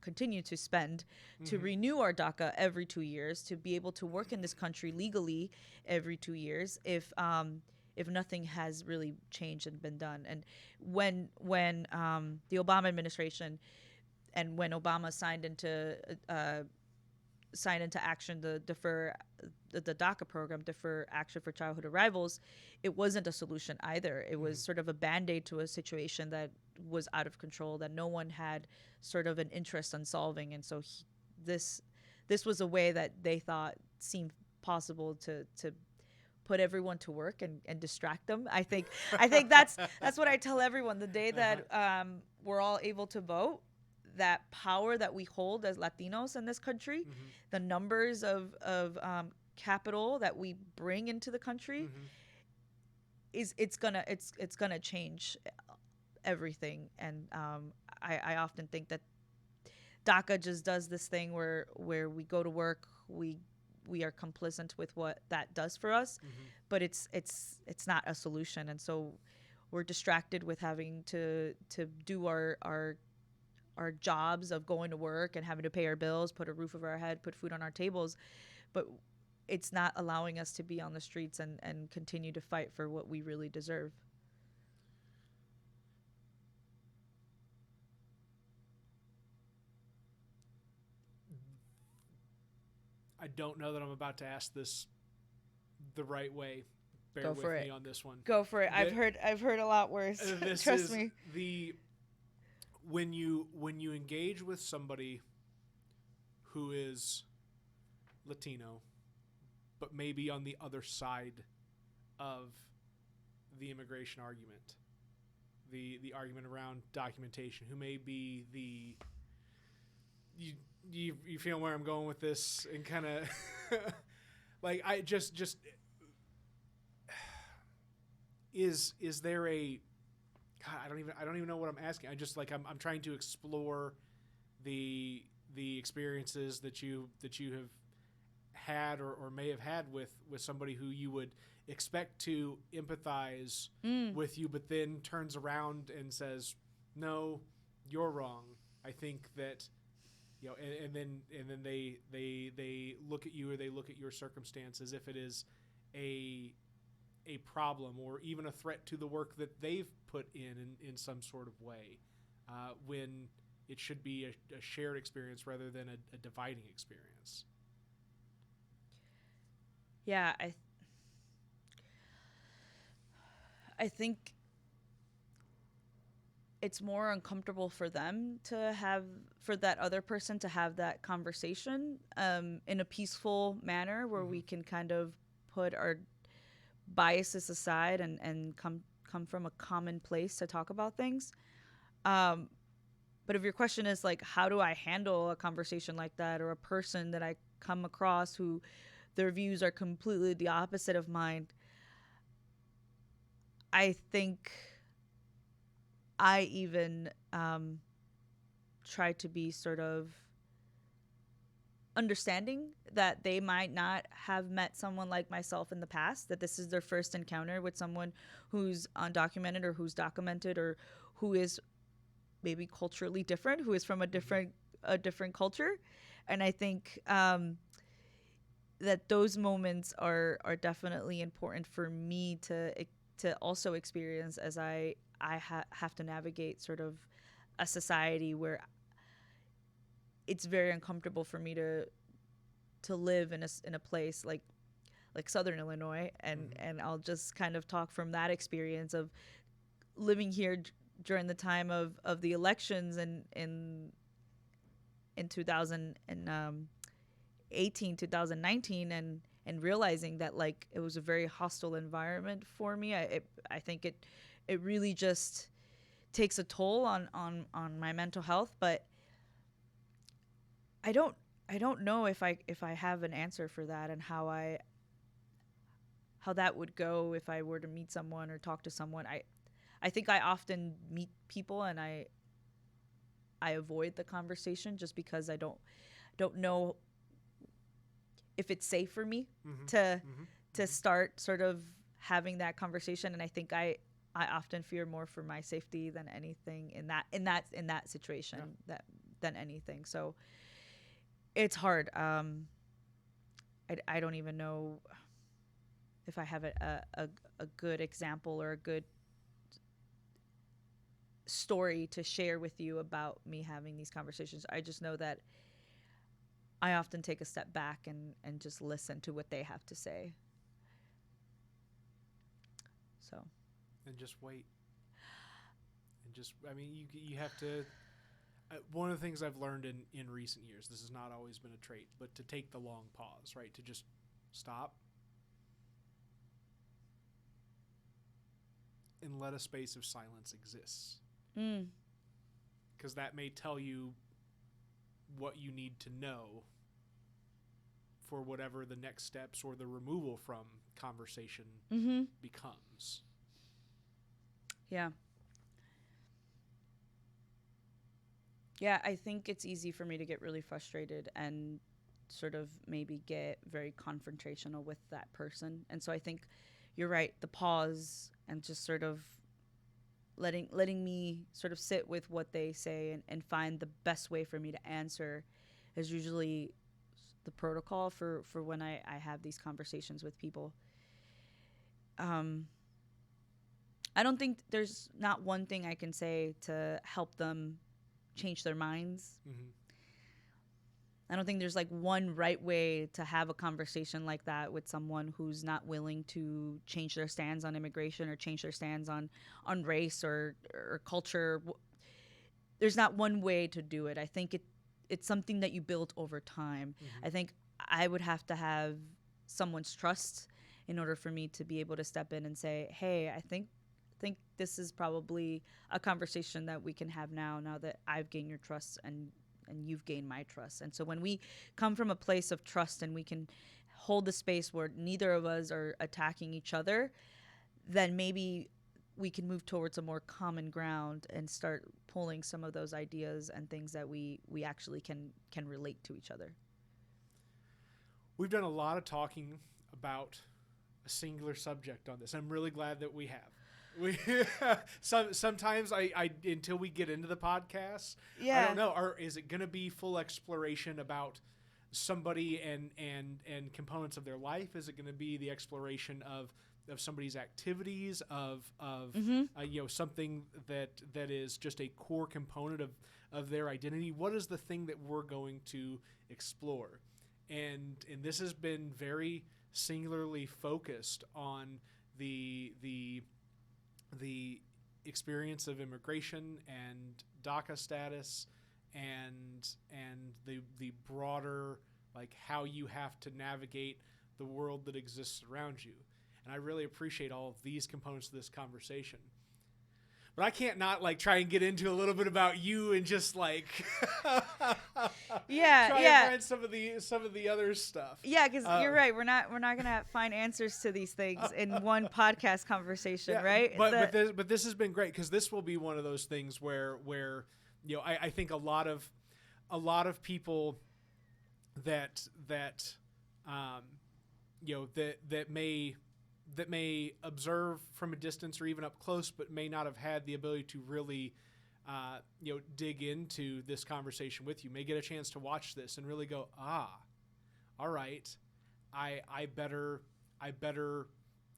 continue to spend to renew our DACA every 2 years, to be able to work in this country legally every 2 years, if nothing has really changed and been done. And when the Obama administration and when Obama signed into action the DACA program, Defer Action for Childhood Arrivals, it wasn't a solution either. It was sort of a band-aid to a situation that was out of control, that no one had sort of an interest in solving. And so this was a way that they thought seemed possible to put everyone to work and distract them. I think that's what I tell everyone. The day that we're all able to vote, that power that we hold as Latinos in this country, the numbers of capital that we bring into the country, it's gonna change everything. And I often think that DACA just does this thing where we go to work, we are complicit with what that does for us, but it's not a solution. And so we're distracted with having to do our jobs of going to work and having to pay our bills, put a roof over our head, put food on our tables, but it's not allowing us to be on the streets and continue to fight for what we really deserve. I don't know that I'm about to ask this the right way. Bear Go with for me it. on this one. Go for it. I've heard a lot worse. Trust me. When you engage with somebody who is Latino, but maybe on the other side of the immigration argument, the argument around documentation, who may be you feel where I'm going with this, and kind of like I just is there a God, I don't even know what I'm asking. I just like I'm trying to explore the experiences that you have had or may have had with somebody who you would expect to empathize with you, but then turns around and says, "No, you're wrong. I think that." You know, and then they look at you, or they look at your circumstance as if it is a problem or even a threat to the work that they've put in some sort of way, when it should be a shared experience rather than a dividing experience. Yeah, I think it's more uncomfortable for them for that other person to have that conversation in a peaceful manner, where we can kind of put our biases aside and come from a common place to talk about things. But if your question is like, how do I handle a conversation like that, or a person that I come across who their views are completely the opposite of mine, I think I even try to be sort of understanding that they might not have met someone like myself in the past, that this is their first encounter with someone who's undocumented or who's documented, or who is maybe culturally different, who is from a different culture. And I think that those moments are definitely important for me to also experience, as I have to navigate sort of a society where it's very uncomfortable for me to live in a place like Southern Illinois, and I'll just kind of talk from that experience of living here during the time of the elections in 2018, 2019, and realizing that like it was a very hostile environment for me. I think it really just takes a toll on my mental health, but I don't I don't know if I have an answer for that, and how that would go if I were to meet someone or talk to someone. I think I often meet people and I avoid the conversation just because I don't know if it's safe for me Mm-hmm. to Mm-hmm. to start sort of having that conversation. And I think I often fear more for my safety than anything in that situation, Yeah. that than anything. So it's hard. I don't even know if I have a good example or a good story to share with you about me having these conversations. I just know that I often take a step back and just listen to what they have to say. So, And just wait. And just, I mean, you have to. One of the things I've learned in recent years, this has not always been a trait, but to take the long pause, right? To just stop and let a space of silence exist. mm, Because that may tell you what you need to know for whatever the next steps or the removal from conversation mm-hmm. becomes. Yeah. Yeah, I think it's easy for me to get really frustrated and sort of maybe get very confrontational with that person. And so I think you're right, the pause and just sort of letting me sort of sit with what they say and find the best way for me to answer is usually the protocol for when I have these conversations with people. Um, I don't think there's not one thing I can say to help them change their minds. Mm-hmm. I don't think there's like one right way to have a conversation like that with someone who's not willing to change their stance on immigration or change their stance on race or culture. There's not one way to do it. I think it's something that you build over time. Mm-hmm. I think I would have to have someone's trust in order for me to be able to step in and say, "Hey, I think this is probably a conversation that we can have now that I've gained your trust and you've gained my trust." And so when we come from a place of trust and we can hold the space where neither of us are attacking each other, then maybe we can move towards a more common ground and start pulling some of those ideas and things that we actually can relate to each other. We've done a lot of talking about a singular subject on this. I'm really glad that we have. We sometimes I until we get into the podcast, I don't know. Is it going to be full exploration about somebody and components of their life? Is it going to be the exploration of somebody's activities of Mm-hmm. Something that is just a core component of their identity? What is the thing that we're going to explore? And this has been very singularly focused on the experience of immigration and DACA status and the broader, like, how you have to navigate the world that exists around you. And I really appreciate all of these components of this conversation. But I can't not like try and get into a little bit about you and just like Yeah, try yeah. and find some of the other stuff. Yeah, because you're right. We're not gonna find answers to these things in one podcast conversation, Yeah, right? but this has been great because this will be one of those things where I think a lot of people that that may observe from a distance or even up close, but may not have had the ability to really dig into this conversation with you, may get a chance to watch this and really go, all right, I better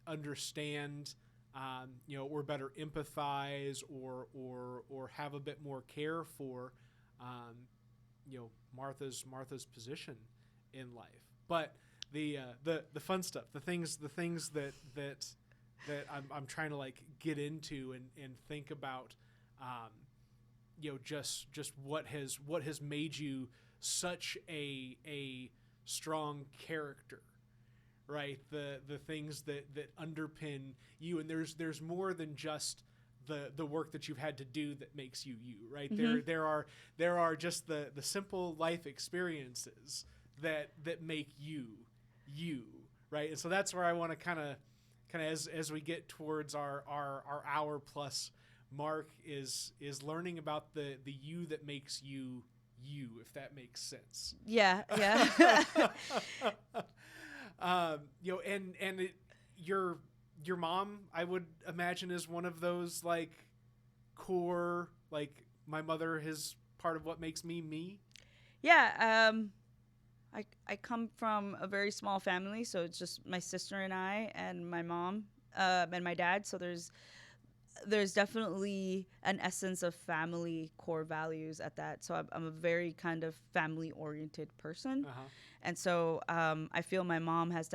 understand, or better empathize or have a bit more care for, Martha's position in life. But the fun stuff, the things that I'm trying to like get into and think about, just what has made you such a strong character, right? The things that underpin you, and there's more than just the work that you've had to do that makes you you, right? Mm-hmm. There are just the simple life experiences that make you you, right? And so that's where I want to kind of as we get towards our hour plus mark is learning about the you that makes you you, if that makes sense. Yeah, yeah. Your mom, I would imagine, is one of those like core, like my mother is part of what makes me me. Yeah, I come from a very small family, so it's just my sister and I and my mom and my dad. So there's definitely an essence of family core values at that. So I'm a very kind of family oriented person. Uh-huh. And so I feel my mom has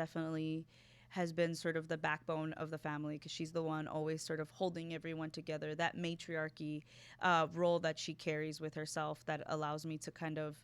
been sort of the backbone of the family because she's the one always sort of holding everyone together. That matriarchy role that she carries with herself that allows me to kind of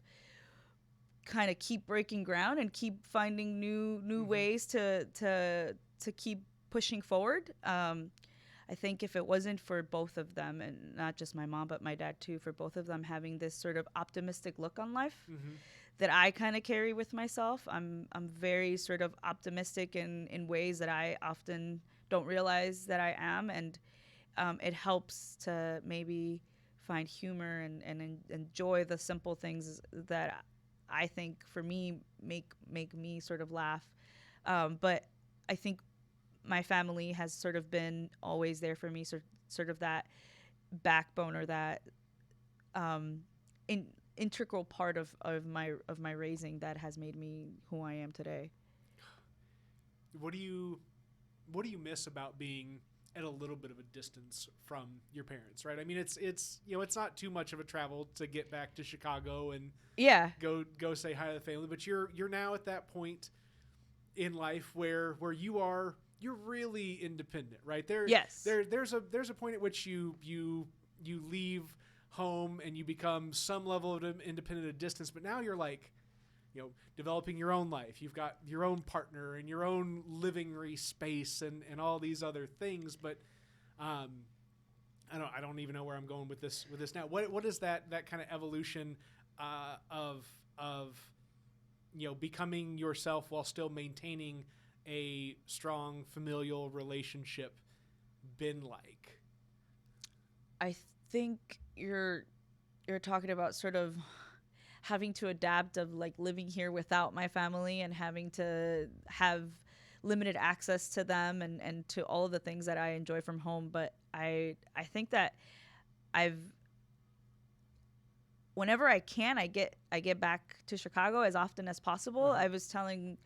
keep breaking ground and keep finding new Mm-hmm. ways to keep pushing forward. I think if it wasn't for both of them, and not just my mom but my dad too, for both of them having this sort of optimistic look on life Mm-hmm. that I kind of carry with myself. I'm very sort of optimistic in ways that I often don't realize that I am, and it helps to maybe find humor and enjoy the simple things that I think for me make me sort of laugh. But I think my family has sort of been always there for me, sort of that backbone or that in integral part of my raising that has made me who I am today. What do you miss about being at a little bit of a distance from your parents, right? I mean, it's it's not too much of a travel to get back to Chicago and Yeah. go say hi to the family, but you're now at that point in life where you're really independent, right? Yes. There's a point at which you leave home and you become some level of independent at distance, but now you're like, developing your own life. You've got your own partner and your own living space and all these other things. But I don't even know where I'm going with this now. What is that kind of evolution of becoming yourself while still maintaining a strong familial relationship been like? I think you're talking about sort of having to adapt of like living here without my family and having to have limited access to them and to all of the things that I enjoy from home. But I think that I've whenever I can, I get back to Chicago as often as possible. Uh-huh. I was telling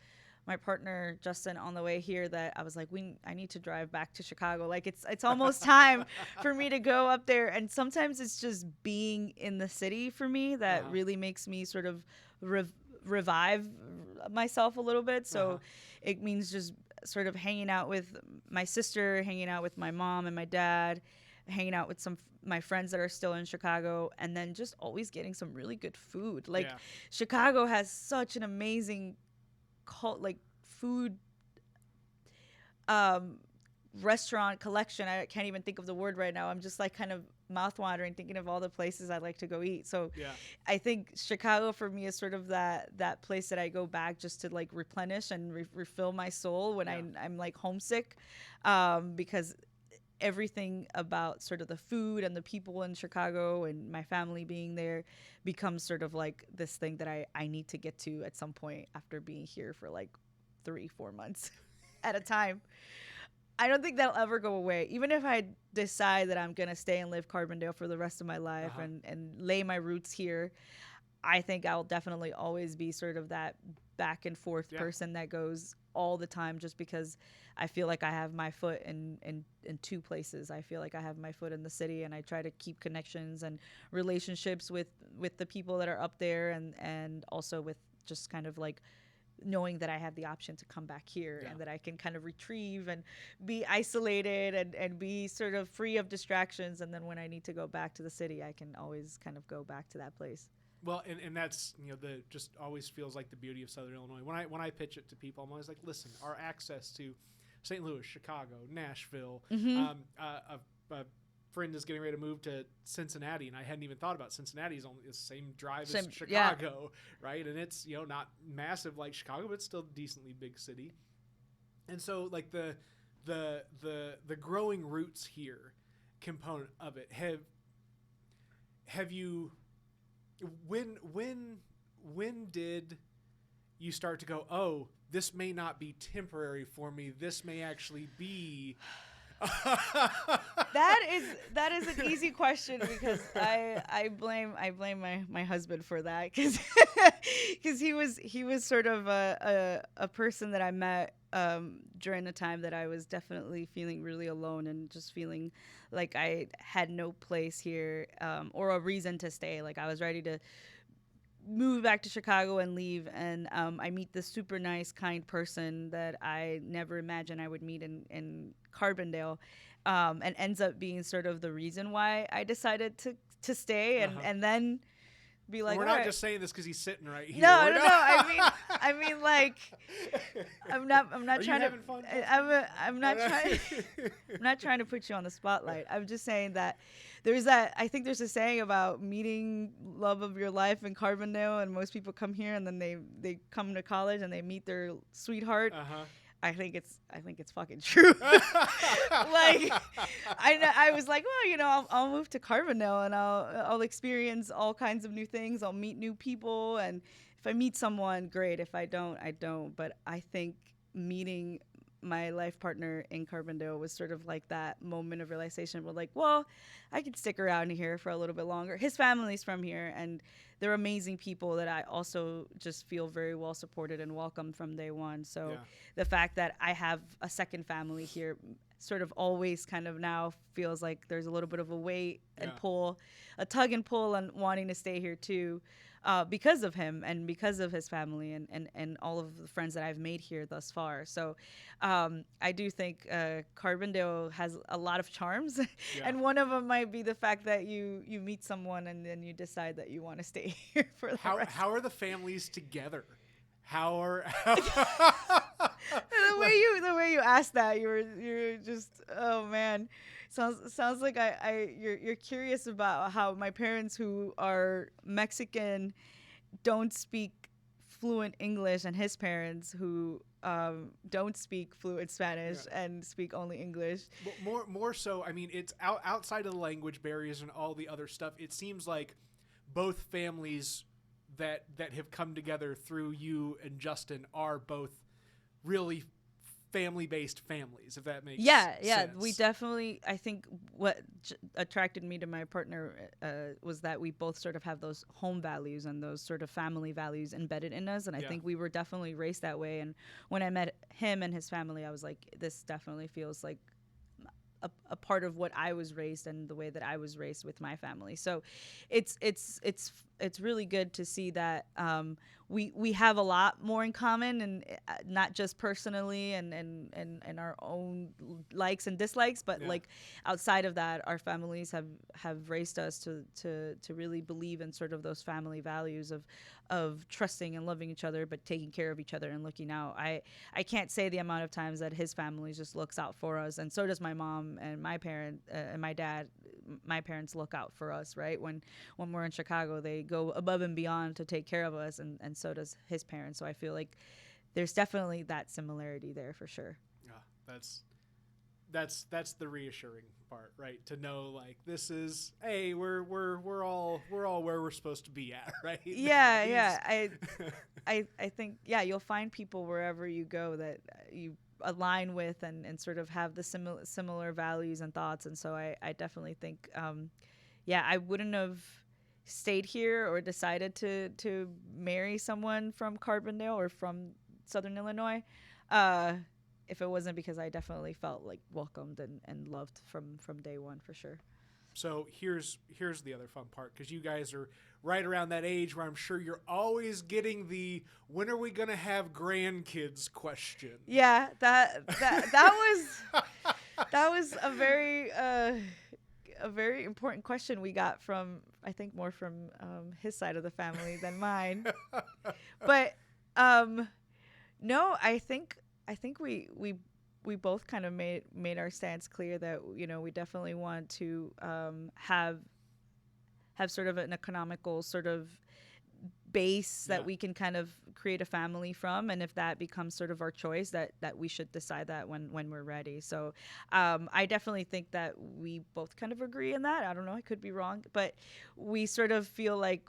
my partner Justin on the way here that I was like, I need to drive back to Chicago. Like it's almost time for me to go up there. And sometimes it's just being in the city for me that Uh-huh. really makes me sort of revive myself a little bit. So Uh-huh. it means just sort of hanging out with my sister, hanging out with my mom and my dad, hanging out with some my friends that are still in Chicago, and then just always getting some really good food. Like Yeah. Chicago has such an amazing like food restaurant collection. I can't even think of the word right now. I'm just like kind of mouth-watering thinking of all the places I'd like to go eat. So Yeah. I think Chicago for me is sort of that place that I go back just to like replenish and refill my soul when Yeah. I'm like homesick, because everything about sort of the food and the people in Chicago and my family being there becomes sort of like this thing that I need to get to at some point after being here for like 3-4 months at a time. I don't think that'll ever go away. Even if I decide that I'm going to stay and live Carbondale for the rest of my life Uh-huh. and lay my roots here, I think I'll definitely always be sort of that back and forth Yeah. person that goes all the time just because I feel like I have my foot in two places. I feel like I have my foot in the city and I try to keep connections and relationships with the people that are up there and also with just kind of like knowing that I have the option to come back here Yeah. and that I can kind of retrieve and be isolated and be sort of free of distractions. And then when I need to go back to the city, I can always kind of go back to that place. Well, and that's the just always feels like the beauty of Southern Illinois. When I pitch it to people, I'm always like, listen, our access to St. Louis, Chicago, Nashville, Mm-hmm. a friend is getting ready to move to Cincinnati, and I hadn't even thought about Cincinnati's only the same drive Same, as yeah. Chicago, right? And it's, you know, not massive like Chicago, but it's still a decently big city. And so like the growing roots here component of it, have you when did you start to go, oh, this may not be temporary for me, this may actually be that is an easy question, because I blame my husband for that, because he was sort of a person that I met during the time that I was definitely feeling really alone and just feeling like I had no place here, or a reason to stay. Like I was ready to move back to Chicago and leave, and I meet this super nice, kind person that I never imagined I would meet in Carbondale, and ends up being sort of the reason why I decided to stay, and then be like, we're all not right. just saying this because he's sitting right here. No. I mean, like, I'm not Are trying you to. having fun? I'm not trying. I'm not trying to put you on the spotlight. I'm just saying that I think there's a saying about meeting love of your life in Carbondale, and most people come here and then they come to college and they meet their sweetheart. I think it's fucking true. Like, I was like, well, you know, I'll move to Carbondale and I'll experience all kinds of new things. I'll meet new people, and if I meet someone, great. If I don't, I don't. But I think meeting my life partner in Carbondale was sort of like that moment of realization where, like, well, I could stick around here for a little bit longer. His family's from here, and they're amazing people that I also just feel very well supported and welcomed from day one. So Yeah. the fact that I have a second family here sort of always kind of now feels like there's a little bit of a weight and pull, a tug and pull on wanting to stay here too. Because of him and because of his family and all of the friends that I've made here thus far. So I do think Carbondale has a lot of charms. And one of them might be the fact that you meet someone and then you decide that you want to stay here for the rest. How are the families together? How are the way you asked that, you're just, oh man. Sounds like you're curious about how my parents, who are Mexican, don't speak fluent English, and his parents, who don't speak fluent Spanish and speak only English. More so, I mean, it's outside of the language barriers and all the other stuff. It seems like both families that have come together through you and Justin are both really family-based families, if that makes sense. Yeah, we definitely, I think what attracted me to my partner was that we both sort of have those home values and those sort of family values embedded in us, and I think we were definitely raised that way. And when I met him and his family, I was like, this definitely feels like a part of what I was raised and the way that I was raised with my family. So it's really good to see that we have a lot more in common, and not just personally and our own likes and dislikes, but like outside of that, our families have raised us to really believe in sort of those family values of trusting and loving each other, but taking care of each other and looking out. I can't say the amount of times that his family just looks out for us, and so does my mom and my parent and my dad. My parents look out for us, right? When we're in Chicago, they go above and beyond to take care of us, and so does his parents. So I feel like there's definitely that similarity there for sure. Yeah, that's the reassuring part, right? To know, like, this is, hey, we're all where we're supposed to be at, right? Yeah. I think you'll find people wherever you go that you align with and sort of have the similar values and thoughts. And so I definitely think I wouldn't have stayed here or decided to marry someone from Carbondale or from Southern Illinois if it wasn't because I definitely felt like welcomed and loved from day one, for sure. So here's the other fun part, because you guys are right around that age where I'm sure you're always getting the when are we gonna have grandkids question. Yeah, that was a very important question we got from, I think, more from his side of the family than mine. But no, I think we we both kind of made our stance clear that we definitely want to have sort of an economical sort of base Yeah. that we can kind of create a family from, and if that becomes sort of our choice, that we should decide that when we're ready. So I definitely think that we both kind of agree in that. I don't know, I could be wrong, but we sort of feel like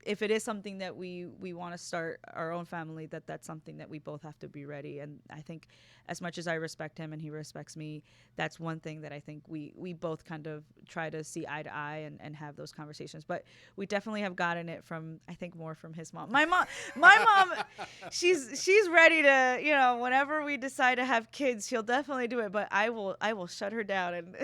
if it is something that we want to start our own family, that's something that we both have to be ready. And I think as much as I respect him and he respects me, that's one thing that I think we both kind of try to see eye to eye and have those conversations. But we definitely have gotten it from, I think, more from his mom. My mom, she's ready to, whenever we decide to have kids, she'll definitely do it. But I will shut her down and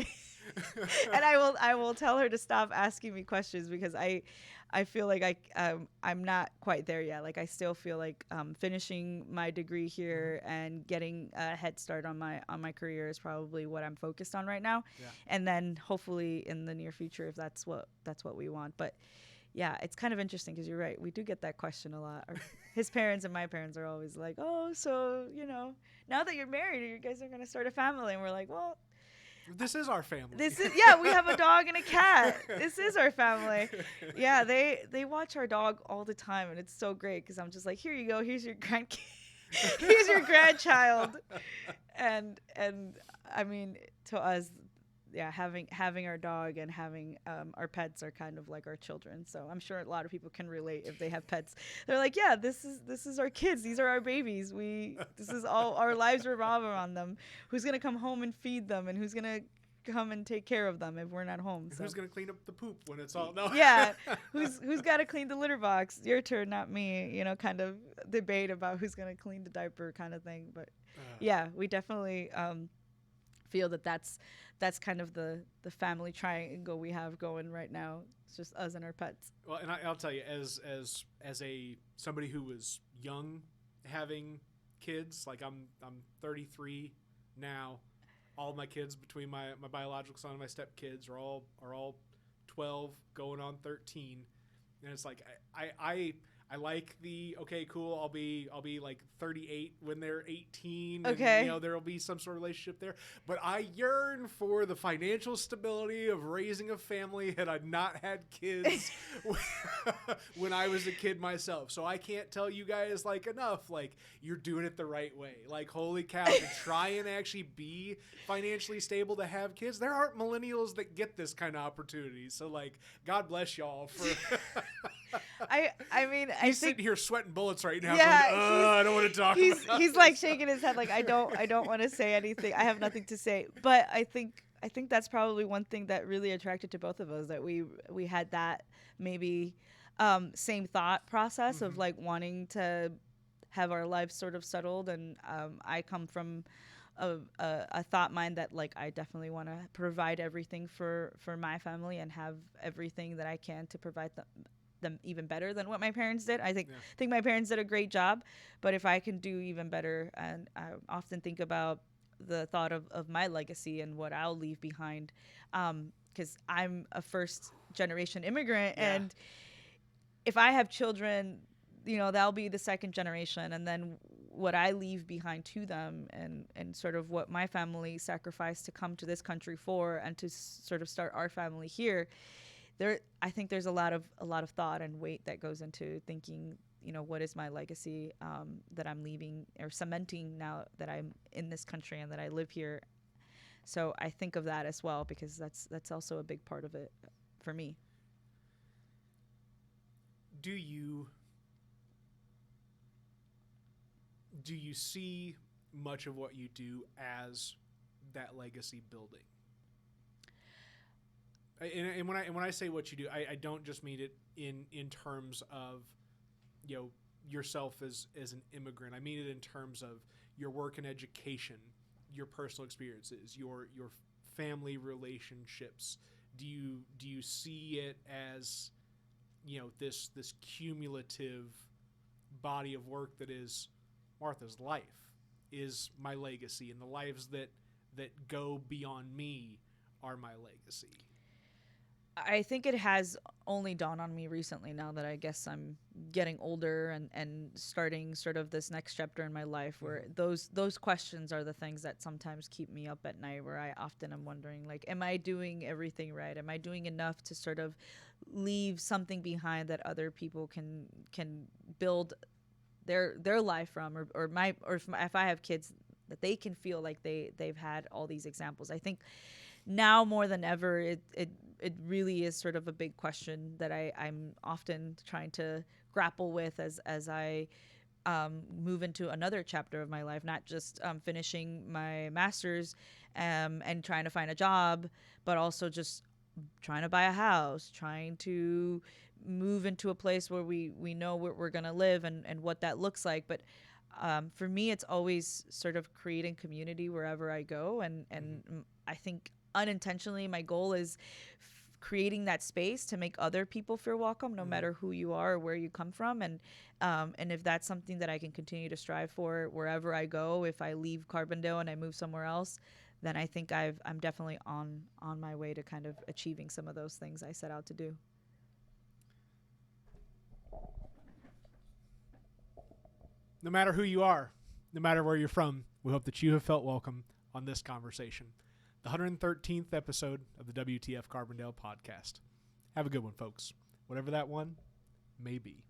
and I will tell her to stop asking me questions, because I feel like I'm not quite there yet. Like, I still feel like finishing my degree here and getting a head start on my career is probably what I'm focused on right now. Yeah. And then hopefully in the near future, if that's what we want. But yeah, it's kind of interesting because you're right. We do get that question a lot. His parents and my parents are always like, "Oh, so now that you're married, you guys are gonna start a family," and we're like, "Well." This is our family. We have a dog and a cat. This is our family. Yeah, they watch our dog all the time, and it's so great because I'm just like, here you go, here's your grandkid, here's your grandchild, and I mean, to us, yeah, having our dog and having our pets are kind of like our children. So I'm sure a lot of people can relate if they have pets. They're like, yeah, this is our kids. These are our babies. This is all our lives revolve around them. Who's gonna come home and feed them, and who's gonna come and take care of them if we're not home? So. Who's gonna clean up the poop when it's all no? Yeah, who's got to clean the litter box? Your turn, not me. Kind of debate about who's gonna clean the diaper, kind of thing. But yeah, we definitely feel that's kind of the family triangle we have going right now. It's just us and our pets. Well, and I'll tell you, as somebody who was young having kids, like I'm 33 now. All my kids between my biological son and my stepkids are all 12 going on 13, and it's like I like the okay, cool. I'll be like 38 when they're 18. Okay. And, there'll be some sort of relationship there. But I yearn for the financial stability of raising a family had I not had kids when I was a kid myself. So I can't tell you guys like enough. Like, you're doing it the right way. Like, holy cow, to try and actually be financially stable to have kids. There aren't millennials that get this kind of opportunity. So like, God bless y'all for. I mean, he's sitting here sweating bullets right now. Yeah, going, I don't want to talk. He's like shaking his head, like I don't want to say anything. I have nothing to say. But I think that's probably one thing that really attracted to both of us, that we had that maybe same thought process of like wanting to have our lives sort of settled. And I come from a thought mind that like I definitely want to provide everything for my family and have everything that I can to provide them even better than what my parents did. I think my parents did a great job, but if I can do even better, and I often think about the thought of my legacy and what I'll leave behind, because I'm a first generation immigrant, and if I have children, that'll be the second generation, and then what I leave behind to them, and sort of what my family sacrificed to come to this country for, and to sort of start our family here. I think there's a lot of thought and weight that goes into thinking, what is my legacy that I'm leaving or cementing now that I'm in this country and that I live here. So I think of that as well, because that's also a big part of it for me. Do you see much of what you do as that legacy building? And when I say what you do, I don't just mean it in terms of yourself as an immigrant. I mean it in terms of your work and education, your personal experiences, your family relationships. Do you see it as this cumulative body of work that is Martha's life, is my legacy, and the lives that go beyond me are my legacy? I think it has only dawned on me recently, now that I guess I'm getting older and starting sort of this next chapter in my life, where Mm-hmm. those questions are the things that sometimes keep me up at night, where I often am wondering, like, am I doing everything right? Am I doing enough to sort of leave something behind that other people can build their life from, or my, or if I have kids, that they can feel like they've had all these examples. I think now more than ever, it really is sort of a big question that I'm often trying to grapple with as I move into another chapter of my life, not just finishing my master's and trying to find a job, but also just trying to buy a house, trying to move into a place where we know where we're going to live and what that looks like. But for me, it's always sort of creating community wherever I go. Mm-hmm. And I think unintentionally, my goal is creating that space to make other people feel welcome, no Mm-hmm. matter who you are or where you come from. And if that's something that I can continue to strive for wherever I go, if I leave Carbondale and I move somewhere else, then I think I'm definitely on my way to kind of achieving some of those things I set out to do. No matter who you are, no matter where you're from, we hope that you have felt welcome on this conversation, the 113th episode of the WTF Carbondale podcast. Have a good one, folks. Whatever that one may be.